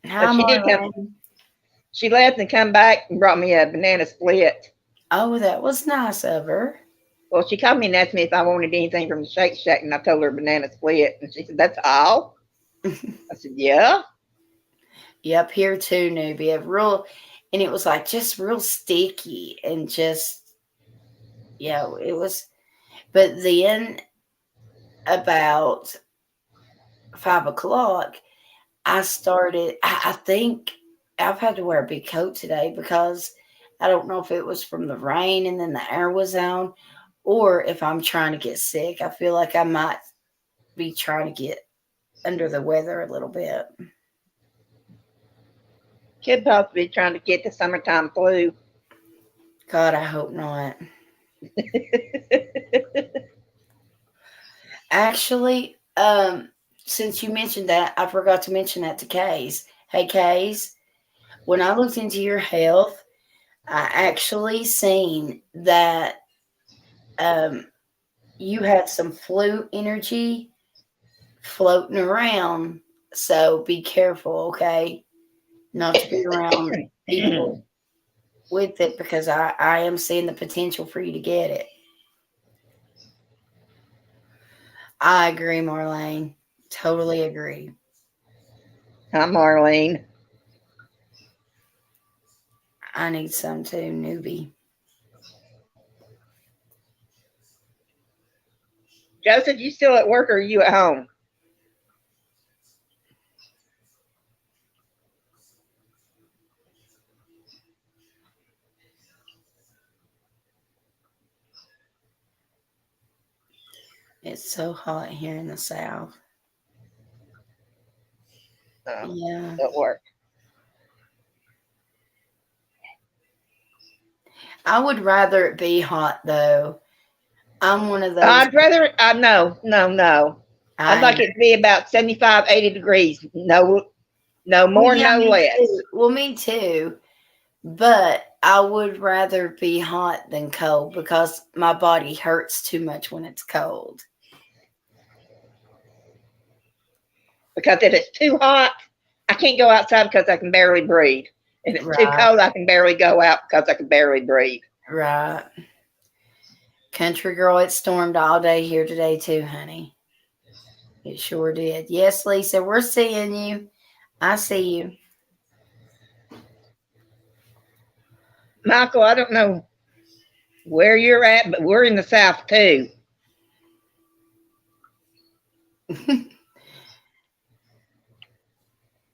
Hi, But she left and come back and brought me a banana split. Oh, that was nice of her. Well, she called me and asked me if I wanted anything from the Shake Shack, and I told her banana split. And she said, "That's all?" I said, "Yeah." Yep, here too, newbie. And it was like just real sticky and just, it was. But then about 5 o'clock, I think I've had to wear a big coat today because I don't know if it was from the rain and then the air was on or if I'm trying to get sick. I feel like I might be trying to get under the weather a little bit. Could possibly be trying to get the summertime flu. God, I hope not. Actually, since you mentioned that, I forgot to mention that to Kays. Hey, Kays, When I looked into your health, I actually seen that you had some flu energy floating around. So be careful, okay? Not to be around people with it because I am seeing the potential for you to get it. I agree, Marlene. Totally agree. I'm Marlene. I need some too, newbie. Joseph, you still at work or are you at home? It's so hot here in the South. Yeah. At work. I would rather it be hot though. I'm one of those. I'd rather, no. I'd like I it to be about 75, 80 degrees. No, no well, more, yeah, no me less. too. Well, me too. But I would rather be hot than cold because my body hurts too much when it's cold. Because if it's too hot, I can't go outside because I can barely breathe. If it's too Right, cold, I can barely go out because I can barely breathe. right. Country girl, it stormed all day here today too, honey. It sure did. Yes, Lisa, we're seeing you. I see you. Michael, I don't know where you're at, but we're in the South too.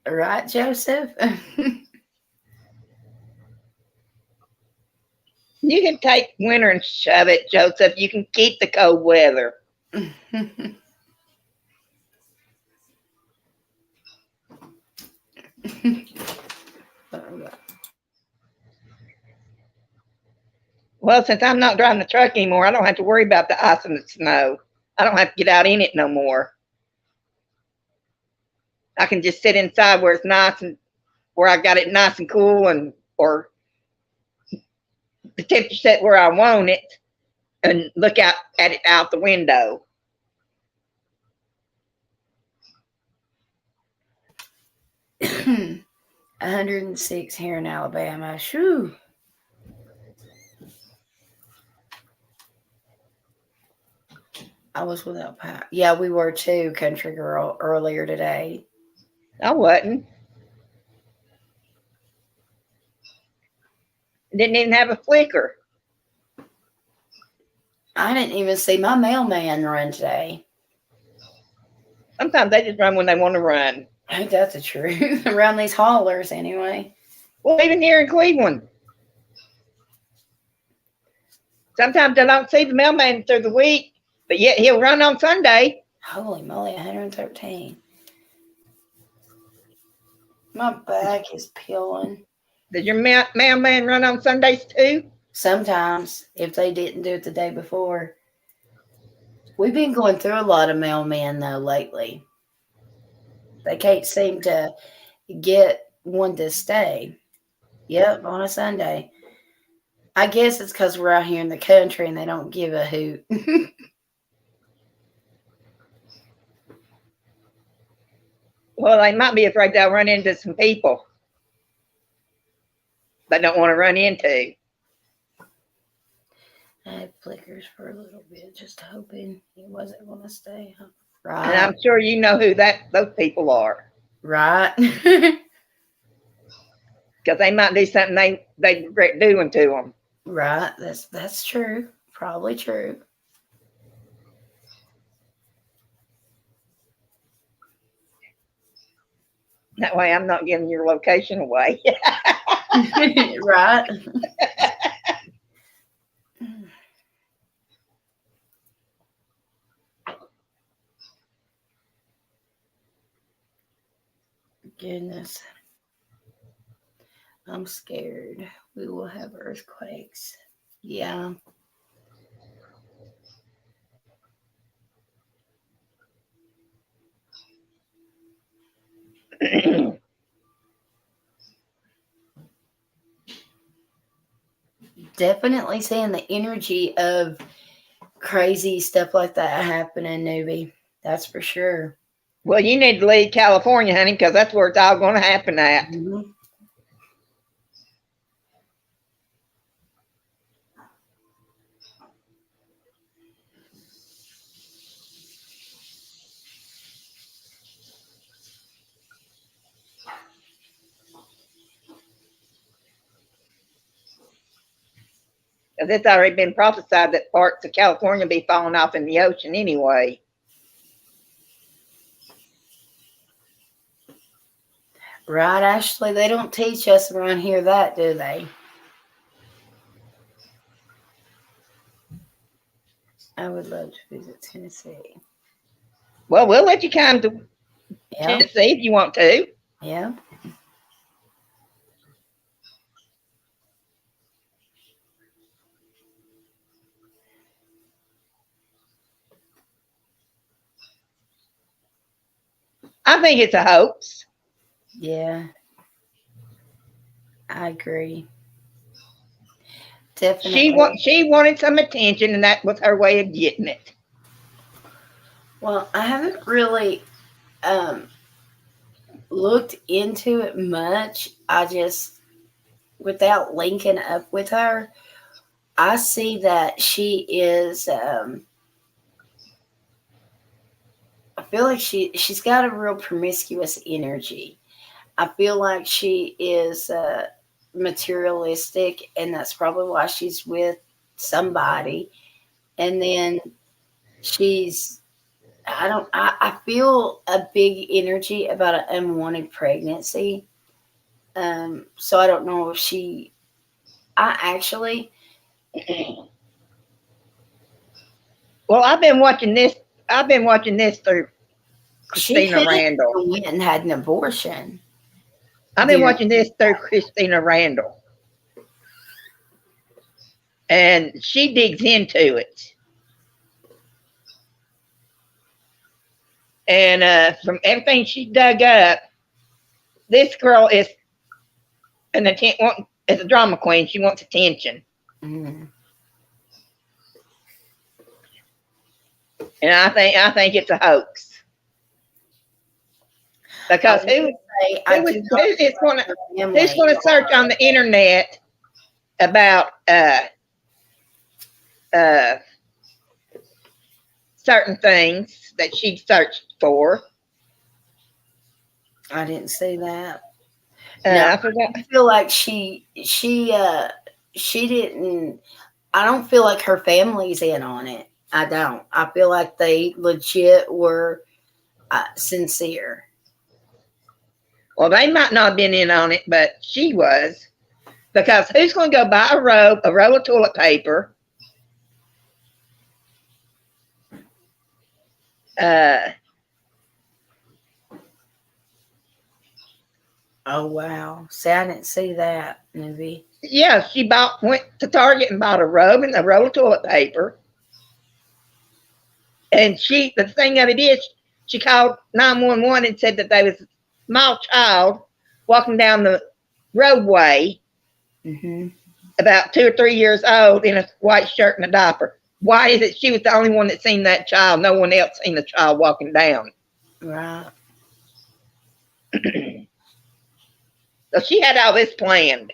Right, Joseph? You can take winter and shove it, Joseph. You can keep the cold weather. Well, since I'm not driving the truck anymore, I don't have to worry about the ice and the snow. I don't have to get out in it no more. I can just sit inside where it's nice and where I got it nice and cool and or the temperature set where I want it and look out at it out the window. 106 here in Alabama. Shoo. I was without power. Yeah, we were too, country girl, earlier today. I wasn't. Didn't even have a flicker. I didn't even see my mailman run today. Sometimes they just run when they want to run. Ain't that the truth? Around these haulers, anyway. Well, even here in Cleveland. Sometimes I don't see the mailman through the week, but yet he'll run on Sunday. Holy moly, 113. My back is peeling. Does your mailman run on Sundays too? Sometimes, if they didn't do it the day before. We've been going through a lot of mailmen, though, lately. They can't seem to get one to stay. Yep, on a Sunday. I guess it's because we're out here in the country and they don't give a hoot. Well, they might be afraid they'll run into some people they don't want to run into. I had flickers for a little bit, just hoping it wasn't going to stay. And Right. I'm sure you know who those people are. Right. Because they might do something they regret doing to them. Right. That's true. Probably true. That way I'm not giving your location away. Right. Goodness. I'm scared. We will have earthquakes. Yeah. definitely seeing the energy of crazy stuff like that happening, newbie. That's for sure. Well, you need to leave California, honey, because that's where it's all going to happen at. Mm-hmm. Because it's already been prophesied that parts of California will be falling off in the ocean anyway. Right, Ashley? They don't teach us around here that, do they? I would love to visit Tennessee. Well, we'll let you come to Yeah, Tennessee if you want to. yeah. I think it's a hoax. Yeah, I agree. Definitely. She wanted some attention, and that was her way of getting it. Well, I haven't really looked into it much. I just, without linking up with her, I see that she is. I feel like she's got a real promiscuous energy. I feel like she is materialistic, and that's probably why she's with somebody. And then she's, I don't, I feel a big energy about an unwanted pregnancy. So I don't know if I actually, Well, I've been watching this. I've been watching this through she Christina could have Randall. went and had an abortion. I've been watching this through Christina Randall. And she digs into it. And from everything she dug up, this girl is is a drama queen. She wants attention. Mm-hmm. And I think it's a hoax. Because who's going to search on the internet about certain things that she searched for? I didn't see that. I forgot. I feel like she didn't. I don't feel like her family's in on it. I don't. I feel like they legit were sincere. Well, they might not have been in on it, but she was. Because who's going to go buy a roll of toilet paper, Oh wow! See, I didn't see that movie. Yeah, she went to Target and bought a robe and a roll of toilet paper. And the thing of it is, she called 911 and said that there was a small child walking down the roadway, about 2 or 3 years old, in a white shirt and a diaper. Why is it she was the only one that seen that child? No one else seen the child walking down. Right. So she had all this planned.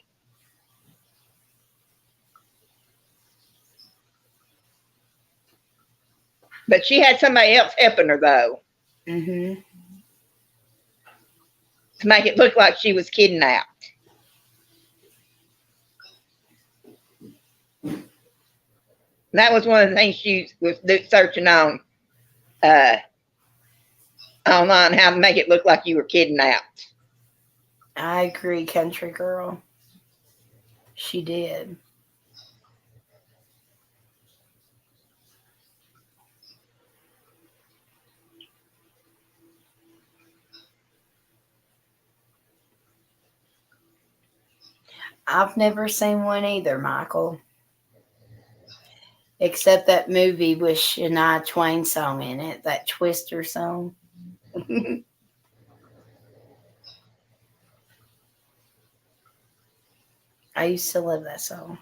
But she had somebody else helping her, though. To make it look like she was kidnapped. And that was one of the things she was searching on online, how to make it look like you were kidnapped. I agree, country girl. She did. I've never seen one either, Michael. Except that movie with Shania Twain song in it, that Twister song. I used to love that song.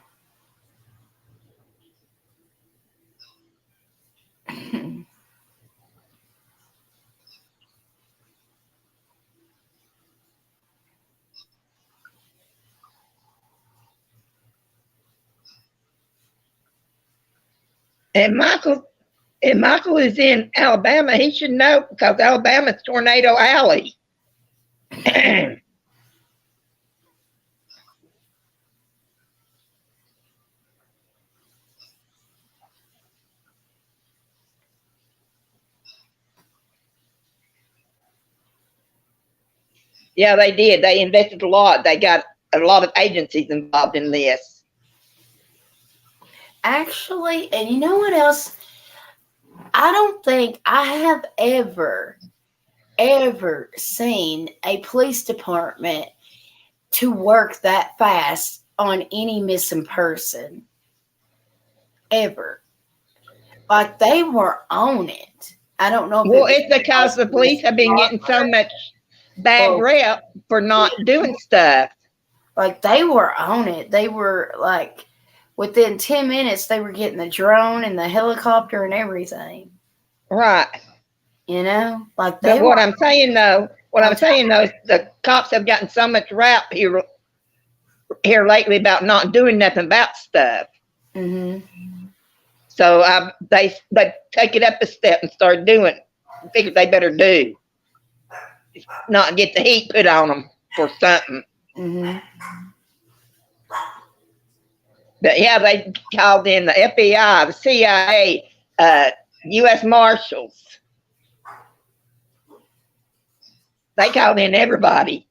And Michael is in Alabama. He should know because Alabama's Tornado Alley. Yeah, they did. They invested a lot. They got a lot of agencies involved in this. Actually, and you know what else? I don't think I have ever seen a police department to work that fast on any missing person. Ever. Like they were on it. I don't know if Well, it's because the police have been getting so much bad rep for not doing stuff. Like they were on it. They were like within 10 minutes they were getting the drone and the helicopter and everything. Right. You know? Like they But what I'm saying though is the cops have gotten so much rap here lately about not doing nothing about stuff. Mm-hmm. So they take it up a step and start doing. Figured they better do, not get the heat put on them for something. Mm-hmm. But yeah, they called in the FBI, the CIA, U.S. Marshals. They called in everybody.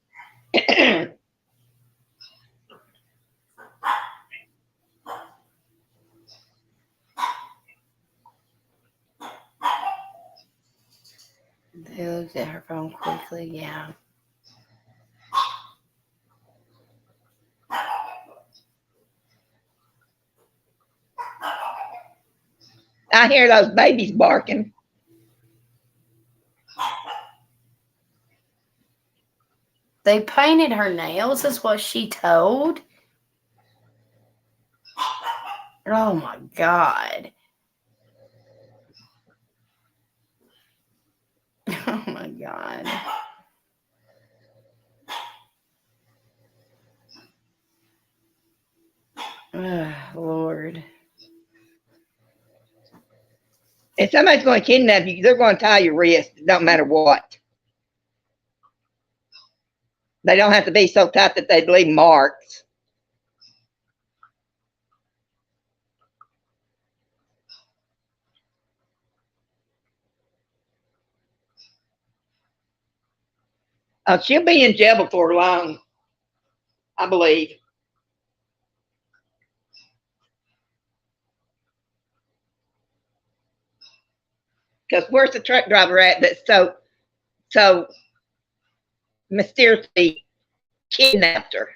They looked at her phone quickly, yeah. I hear those babies barking. They painted her nails, is what she told. Oh my God. Oh my God. Oh, Lord. If somebody's going to kidnap you, they're going to tie your wrist. It don't matter what. They don't have to be so tight that they leave marks. She'll be in jail before long, I believe. Because where's the truck driver at that's so mysteriously kidnapped her?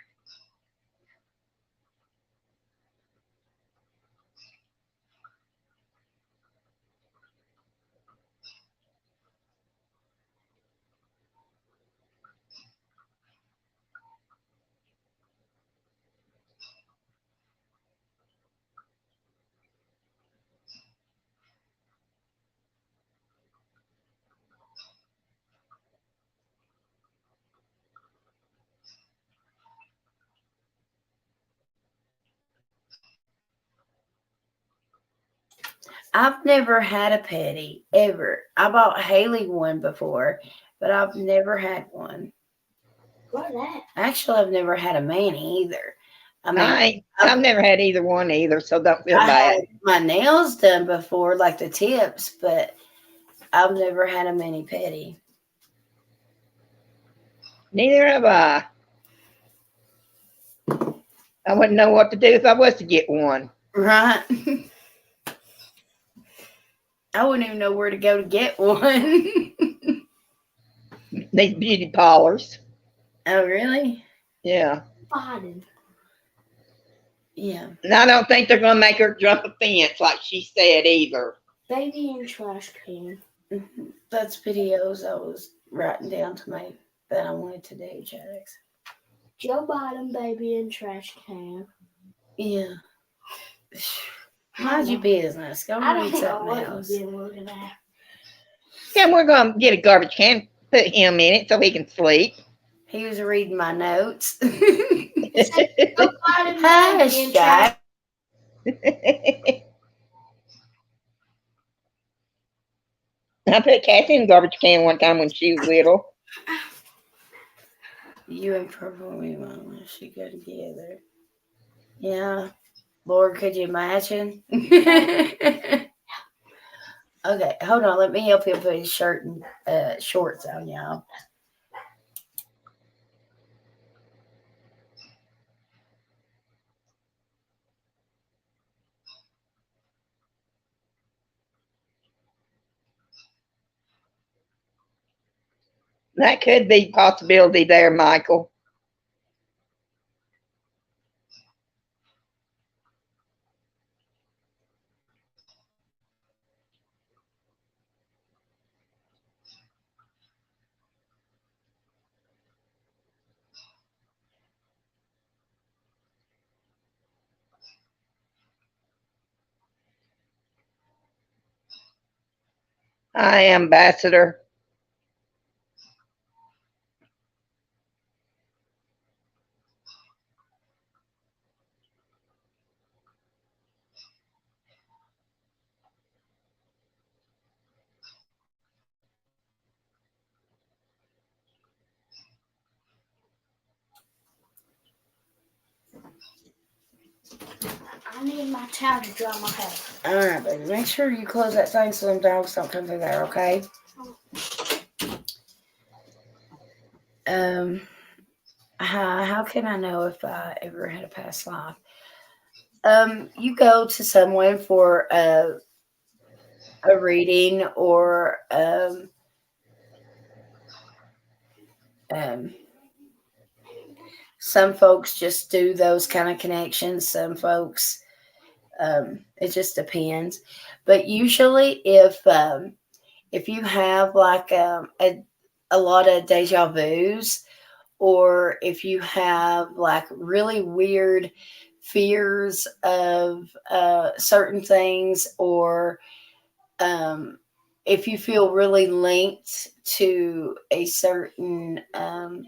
I've never had a petty, ever. I bought Haley one before, but I've never had one. What's that? Actually, I've never had a Manny either. I mean, I've never had either one either, so don't feel I bad. had my nails done before, like the tips, but I've never had a mani pedi. Neither have I. I wouldn't know what to do if I was to get one. Right? I wouldn't even know where to go to get one. These beauty parlors. Oh, really? Yeah. Biden. Yeah. And I don't think they're going to make her jump a fence like she said either. Baby in trash can. That's videos I was writing down to make that I wanted to do, Jax. Joe Biden, baby in trash can. Yeah. Mind your business. Go I read don't know something what else. you've been looking at. Yeah, we're going to get a garbage can, put him in it so he can sleep. He was reading my notes. Joe Biden, baby in trash. I put Kathy in the garbage can one time when she was little. You and Purple and Mama should go together. Yeah. Lord, could you imagine? Okay, hold on. Let me help him put his shirt and shorts on, y'all. That could be a possibility there, Michael. Hi, Ambassador. I need my towel to dry my hair. All right, baby. Make sure you close that thing so them dogs don't come through there, okay? How can I know if I ever had a past life? You go to someone for a reading, or um, some folks just do those kind of connections. Some folks, it just depends. But usually, if you have like a lot of deja vu's, or if you have like really weird fears of certain things, or if you feel really linked to a certain um,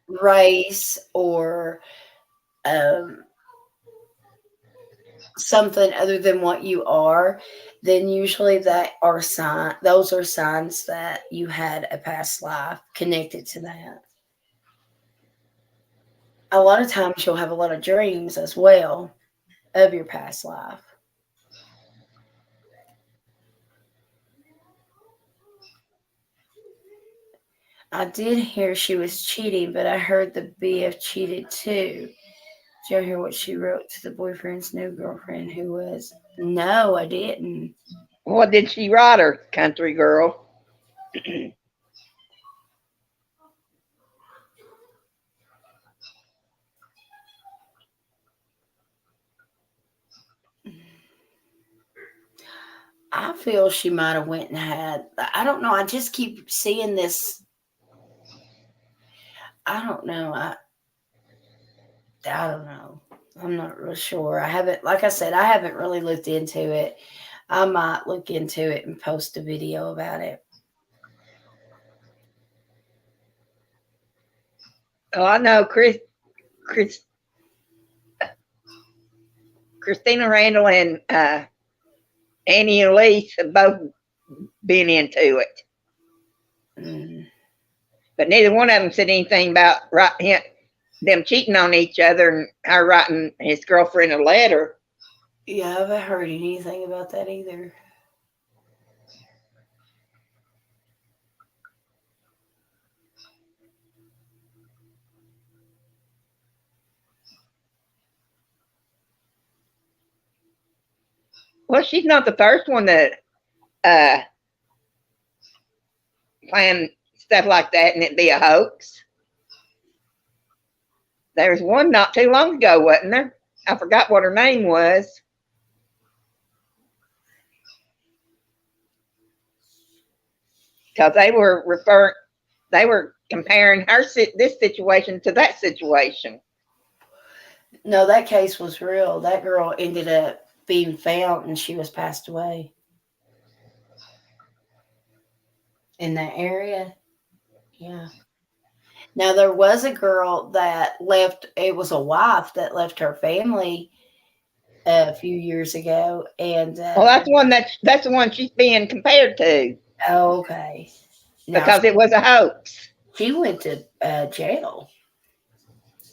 race, or um, something other than what you are, then usually those are signs that you had a past life connected to that. A lot of times you'll have a lot of dreams as well of your past life. I did hear she was cheating, but I heard the BF cheated too. Did you hear what she wrote to the boyfriend's new girlfriend who was? No, I didn't. What did she write her, country girl? I feel she might have went and had. I don't know. I just keep seeing this. I don't know. I don't know. I'm not real sure. I haven't, like I said, I haven't really looked into it. I might look into it and post a video about it. Oh, I know Christina Randall and Annie and Elise have both been into it. Mm. But neither one of them said anything about them cheating on each other and her writing his girlfriend a letter. Yeah, I haven't heard anything about that either. Well, she's not the first one that plan stuff like that and it be a hoax. There was one not too long ago, wasn't there? I forgot what her name was. Because they were comparing this situation to that situation. No, that case was real. That girl ended up being found and she was passed away in that area. Yeah. Now, there was a girl that left, it was a wife that left her family a few years ago, and Well, that's the one she's being compared to oh, okay. Now because it was a hoax. she went to jail.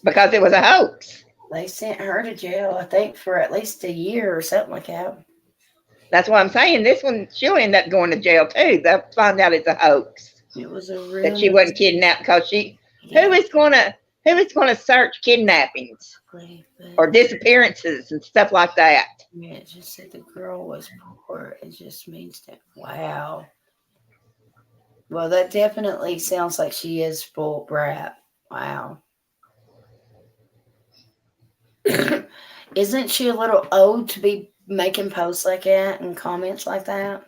Because it was a hoax. They sent her to jail, I think, for at least a year or something like that. That's what I'm saying. This one, she'll end up going to jail too. They'll find out it's a hoax. It was a real That she wasn't kidnapped because she. yeah, Who is gonna search kidnappings exactly, but, or disappearances and stuff like that? yeah, it just said the girl was poor. It just means that wow. Well, that definitely sounds like she is spoiled brat. Wow. Isn't she a little old to be making posts like that and comments like that?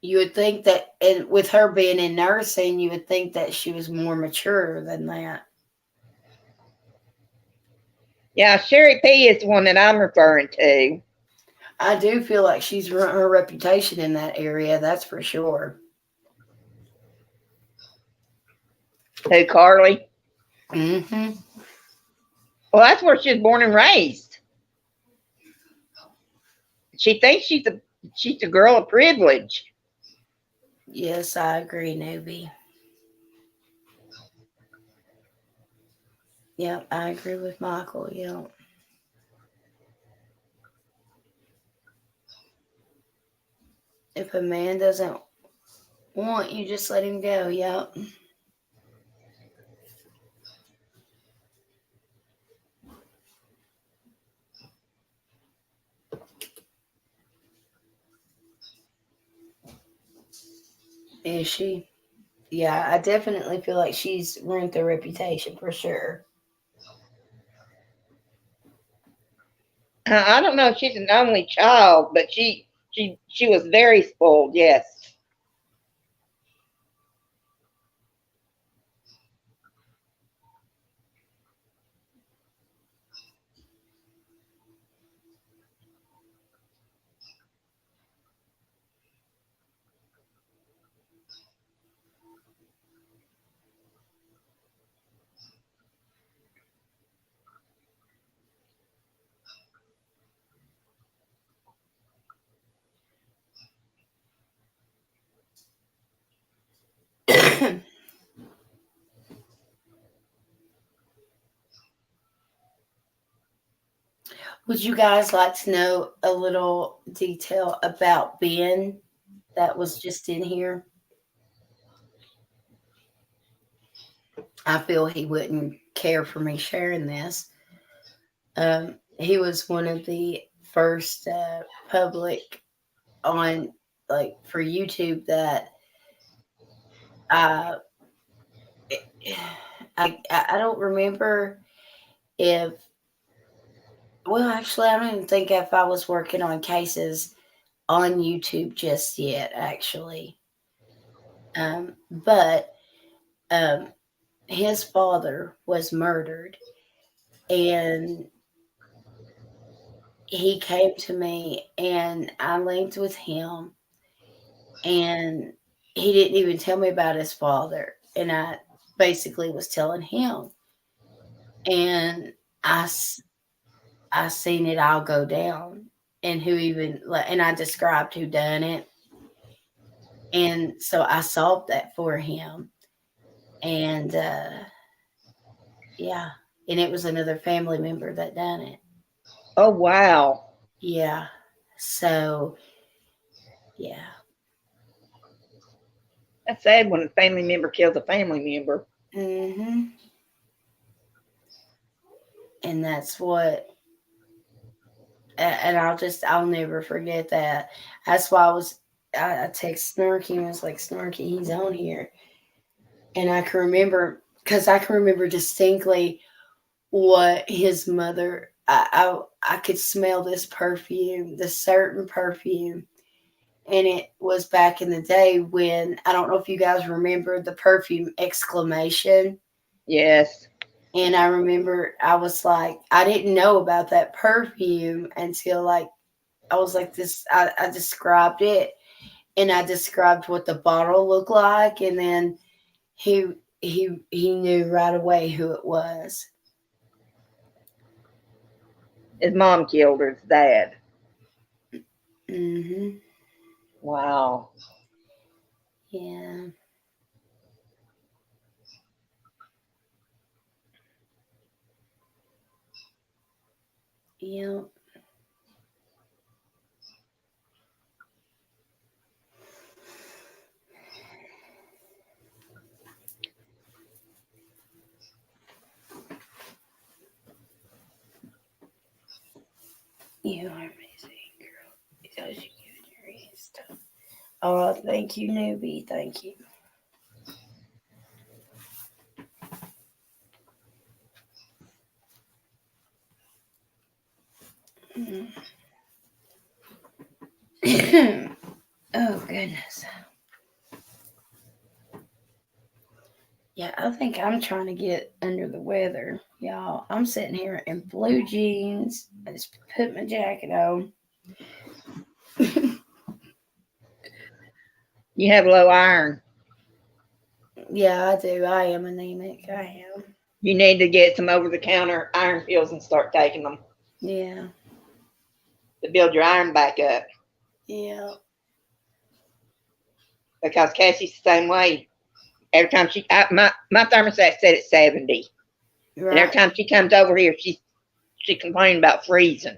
You would think that, and with her being in nursing, you would think that she was more mature than that. Yeah, Sherry P is the one that I'm referring to. I do feel like she's ruined her reputation in that area, that's for sure. Who, Carly? Mm-hmm. Well, that's where she was born and raised. She thinks she's a girl of privilege. Yes, I agree, newbie. Yep, I agree with Michael. Yep. If a man doesn't want you, just let him go. Yep. Is she? Yeah, I definitely feel like she's ruined their reputation for sure. I don't know if she's an only child, but she was very spoiled. Yes. Would you guys like to know a little detail about Ben that was just in here? I feel he wouldn't care for me sharing this. He was one of the first public on like for YouTube that I I don't remember if well actually I don't even think if I was working on cases on YouTube just yet actually. But um, his father was murdered and he came to me and I linked with him and he didn't even tell me about his father and I basically was telling him and I I seen it all go down and who even and I described who done it and so I solved that for him and yeah and it was another family member that done it. Oh wow. Yeah. So yeah. That's sad when a family member kills a family member. Mhm. And that's what and I'll never forget that. That's why I text Snarky and was like, Snarky, he's on here. And I can remember because I can remember distinctly what his mother I could smell this perfume, this certain perfume. And it was back in the day when I don't know if you guys remember the perfume exclamation. Yes. And I remember I was like, I didn't know about that perfume until like I was like this. I described it, and I described what the bottle looked like, and then he he knew right away who it was. His mom killed her, his dad. Mm-hmm. Wow. Yeah. Yep. You are amazing, girl. Because you give your stuff. Oh, thank you, newbie. Thank you. Oh, goodness. Yeah, I think I'm trying to get under the weather, y'all. I'm sitting here in blue jeans. I just put my jacket on. You have low iron. Yeah, I do. I am anemic. I am. You need to get some over-the-counter iron pills and start taking them Yeah. to build your iron back up. Yeah. Because Cassie's the same way. Every time my thermostat said it's 70, and every Right. time she comes over here, she complained about freezing.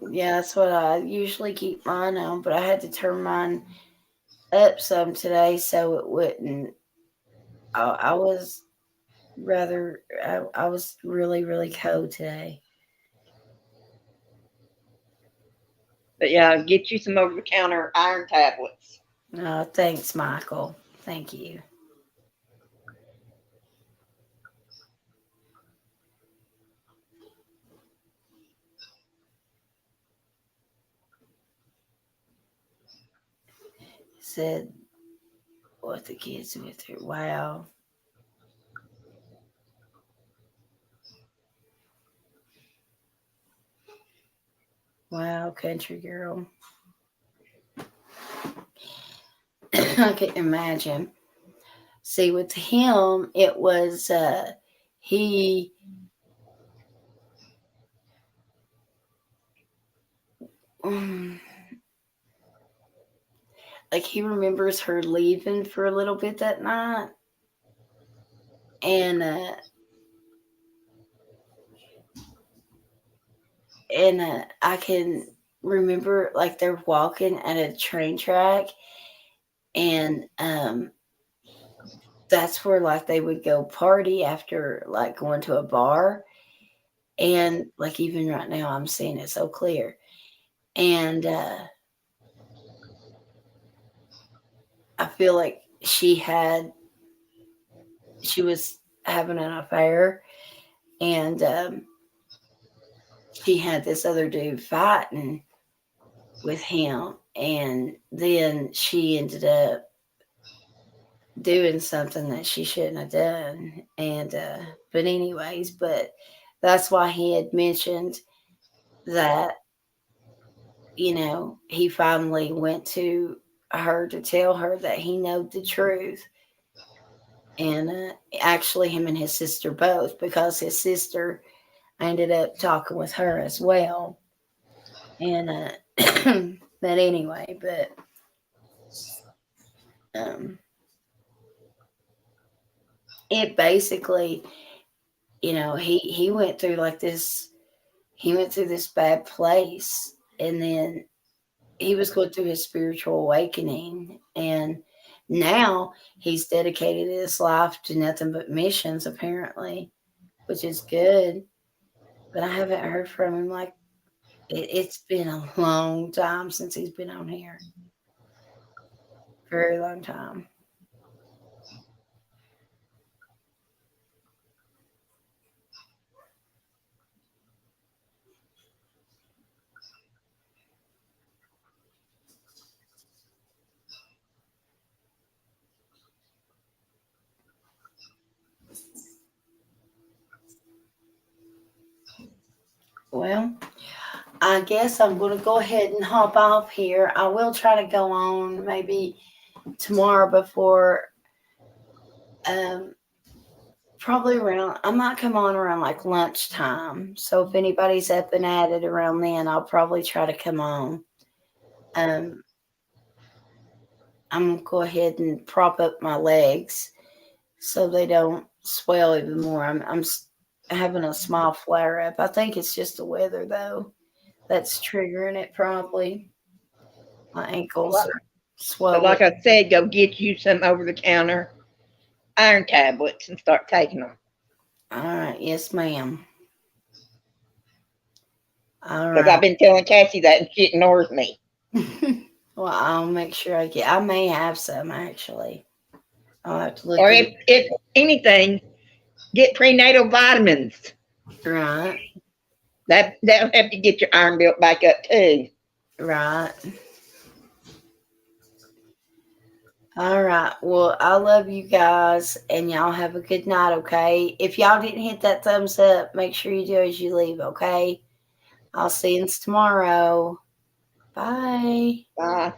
Yeah, that's what I usually keep mine on, but I had to turn mine up some today so it wouldn't. I was rather. I was really, really cold today. But yeah, get you some over-the-counter iron tablets. Oh, thanks, Michael. Thank you. Said what the kids went through. Wow. Wow, country girl. I can imagine. See, with him, it was he. mm, like he remembers her leaving for a little bit that night, and I can remember like they're walking at a train track, and that's where like they would go party after like going to a bar, and like even right now I'm seeing it so clear, and I feel like she was having an affair, and she had this other dude fighting with him, and then she ended up doing something that she shouldn't have done, and but anyways, but that's why he had mentioned that he finally went to her to tell her that he knowed the truth, and actually him and his sister both, because his sister, I ended up talking with her as well, and but anyway, but um it basically, he went through like this, he went through this bad place, and then he was going through his spiritual awakening, and now he's dedicated his life to nothing but missions apparently, which is good, but I haven't heard from him. Like it's been a long time since he's been on here, very long time. Well, I guess I'm going to go ahead and hop off here. I will try to go on maybe tomorrow before um Probably around, I might come on around like lunchtime. So if anybody's up and at it around then, I'll probably try to come on. I'm going to go ahead and prop up my legs so they don't swell even more. I'm having a small flare up. I think it's just the weather though that's triggering it probably. My ankles are But swollen. like I said, go get you some over-the-counter iron tablets and start taking them. All right. Yes, ma'am. All Because right. I've been telling Cassie that and she ignores me. Well, I'll make sure I may have some actually. I'll have to look. Or if anything, get prenatal vitamins. Right. That'll help you get your iron built back up too. Right. All right. Well, I love you guys, and y'all have a good night, okay? If y'all didn't hit that thumbs up, make sure you do as you leave, okay? I'll see you tomorrow. Bye. Bye.